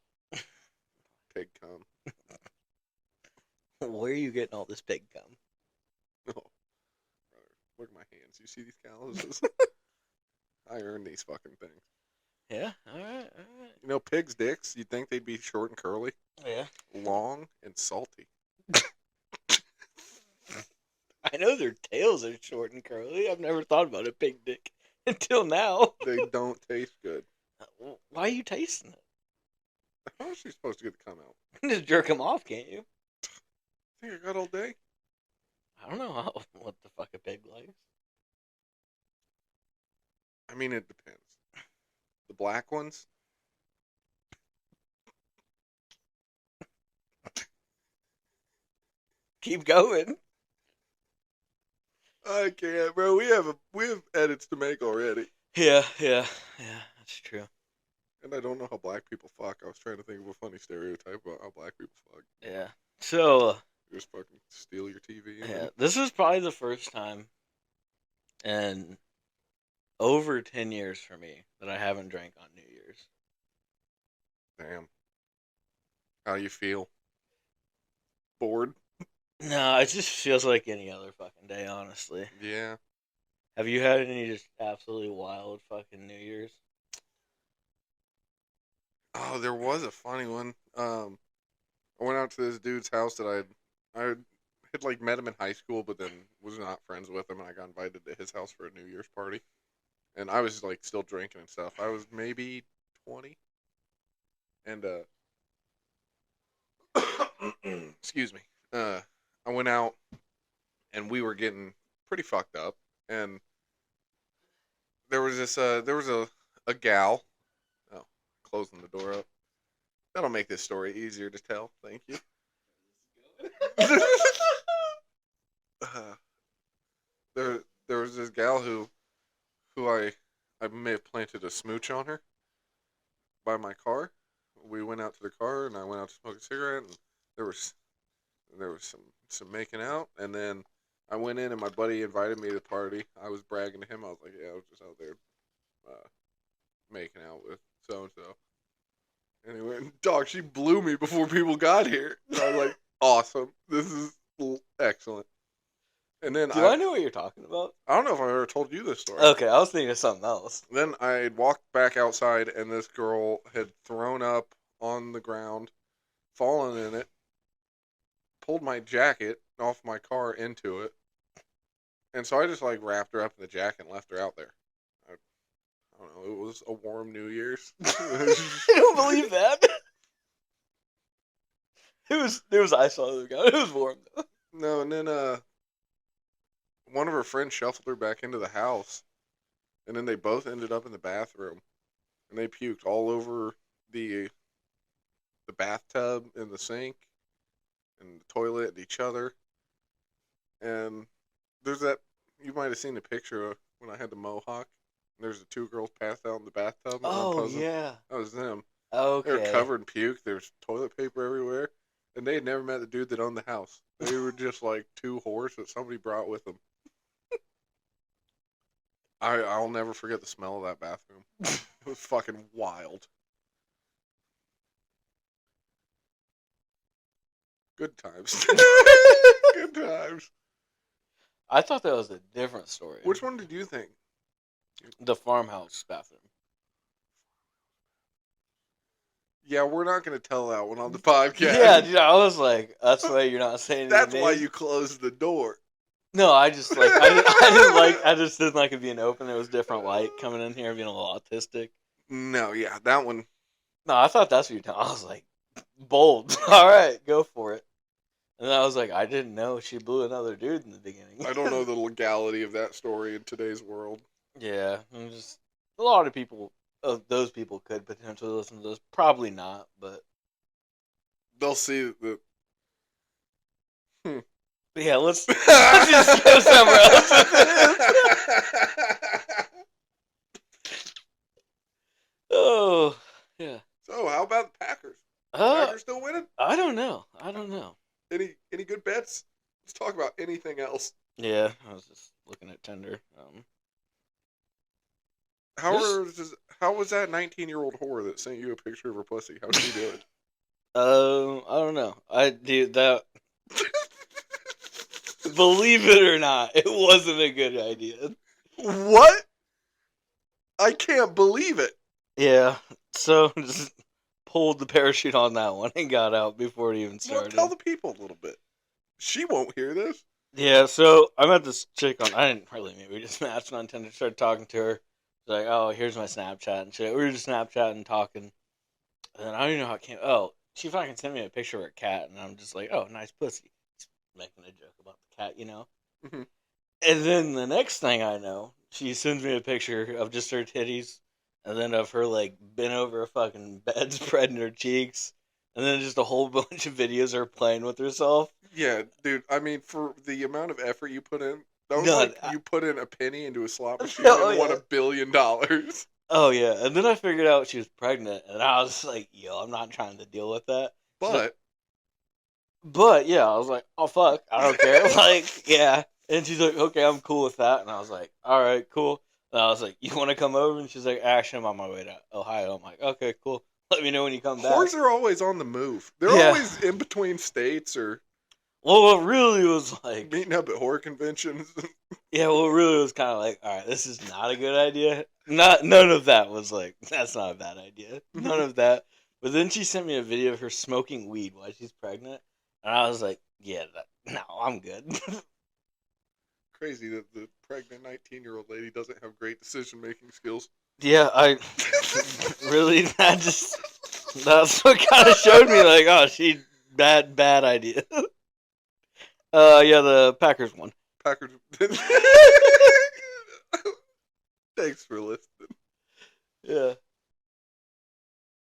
pig cum. Where are you getting all this pig cum? Oh, brother, look at my hands. You see these calluses? I earned these fucking things. Yeah. All right. You know, pigs' dicks. You'd think they'd be short and curly, Yeah. long and salty. I know their tails are short and curly. I've never thought about a pig dick until now. They don't taste good. Why are you tasting it? How is she supposed to get the cum out? Just jerk them off, can't you? I think I got all day. I don't know what the fuck a pig likes. I mean, it depends. The black ones. Keep going. I can't, bro. We have edits to make already, Yeah, that's true. and I don't know how black people fuck. I was trying to think of a funny stereotype about how black people fuck. Yeah. So, You just fucking steal your TV. yeah, this is probably the first time in over 10 years for me that I haven't drank on New Year's. Damn. How you feel? Bored? No, it just feels like any other fucking day, honestly. Yeah. Have you had any just absolutely wild fucking New Year's? Oh, there was a funny one. I went out to this dude's house that I had like met him in high school, but then was not friends with him, and I got invited to his house for a New Year's party. And I was like still drinking and stuff. I was maybe 20, and excuse me. I went out, and we were getting pretty fucked up, and there was a gal. Oh, closing the door up. That'll make this story easier to tell. Thank you. There was this gal who I may have planted a smooch on her by my car. We went out to the car, and I went out to smoke a cigarette, and there was some making out, and then I went in, and my buddy invited me to the party. I was bragging to him. I was like, yeah, I was just out there making out with so and so. Anyway, dog, she blew me before people got here. And I was like, awesome. This is excellent. And then Do I know what you're talking about? I don't know if I ever told you this story. Okay, I was thinking of something else. Then I walked back outside, and this girl had thrown up on the ground, fallen in it, pulled my jacket off my car into it, and so I just like wrapped her up in the jacket and left her out there. I don't know. It was a warm New Year's. I don't believe that. It was ice on the ground. It was warm though. No, and then one of her friends shuffled her back into the house, and then they both ended up in the bathroom, and they puked all over the bathtub and the sink and the toilet and each other. And there's that, you might have seen the picture of when I had the mohawk. There's the two girls passed out in the bathtub. Oh yeah. That was them. Okay. They were covered in puke. There's toilet paper everywhere. And they had never met the dude that owned the house. They were just like two whores that somebody brought with them. I'll never forget the smell of that bathroom. It was fucking wild. Good times. Good times. I thought that was a different story. Which one did you think? The farmhouse bathroom. Yeah, we're not going to tell that one on the podcast. Yeah, dude, I was like, that's why you're not saying any That's why names. you closed the door. No, I just like I just didn't like it being open. It was different light coming in here, being a little autistic. No, yeah, that one. No, I thought that's what you're telling. I was like, bold. All right, go for it. And then I was like, I didn't know she blew another dude in the beginning. I don't know the legality of that story in today's world. Yeah, I'm just a lot of people. Those people could potentially listen to this. Probably not, but They'll see that. but yeah, let's just go somewhere else. Oh, yeah. So, how about the Packers? Packers still winning? I don't know. Any good bets? Let's talk about anything else. Yeah, I was just looking at Tinder. How was that 19-year-old whore that sent you a picture of her pussy? How's she doing? I don't know. I do that. Believe it or not, it wasn't a good idea. What? I can't believe it. Yeah, so just pulled the parachute on that one and got out before it even started. Well, tell the people a little bit. She won't hear this. Yeah, so I met this chick on. I didn't really meet. We just matched on Tinder. Started talking to her. She's like, "Oh, here's my Snapchat and shit." We were just Snapchatting, talking, and then I don't even know how it came. Oh, she fucking sent me a picture of her cat, and I'm just like, "Oh, nice pussy." Just making a joke about the cat, you know. Mm-hmm. And then the next thing I know, she sends me a picture of just her titties, and then of her like bent over a fucking bed, spreading her cheeks, and then just a whole bunch of videos of her playing with herself. Yeah, dude. I mean, for the amount of effort you put in, that was No, like you put in a penny into a slot machine Oh, and won yeah. $1 billion. Oh yeah, and then I figured out she was pregnant, and I was like, "Yo, I'm not trying to deal with that." But yeah, I was like, "Oh fuck, I don't care." Like, yeah, and she's like, "Okay, I'm cool with that," and I was like, "All right, cool." And I was like, "You want to come over?" And she's like, "Actually, I'm on my way to Ohio." I'm like, "Okay, cool. Let me know when you come back." Whores are always on the move. They're Yeah. always in between states or Well, what really was like, meeting up at horror conventions. yeah, what really was kind of like, all right, this is not a good idea. None of that was like, that's not a bad idea. None of that. But then she sent me a video of her smoking weed while she's pregnant, and I was like, yeah, no, I'm good. Crazy that the pregnant 19-year-old lady doesn't have great decision-making skills. Yeah, I really that's what kind of showed me like, oh, she bad idea. Yeah, the Packers won. Packers. Thanks for listening. Yeah.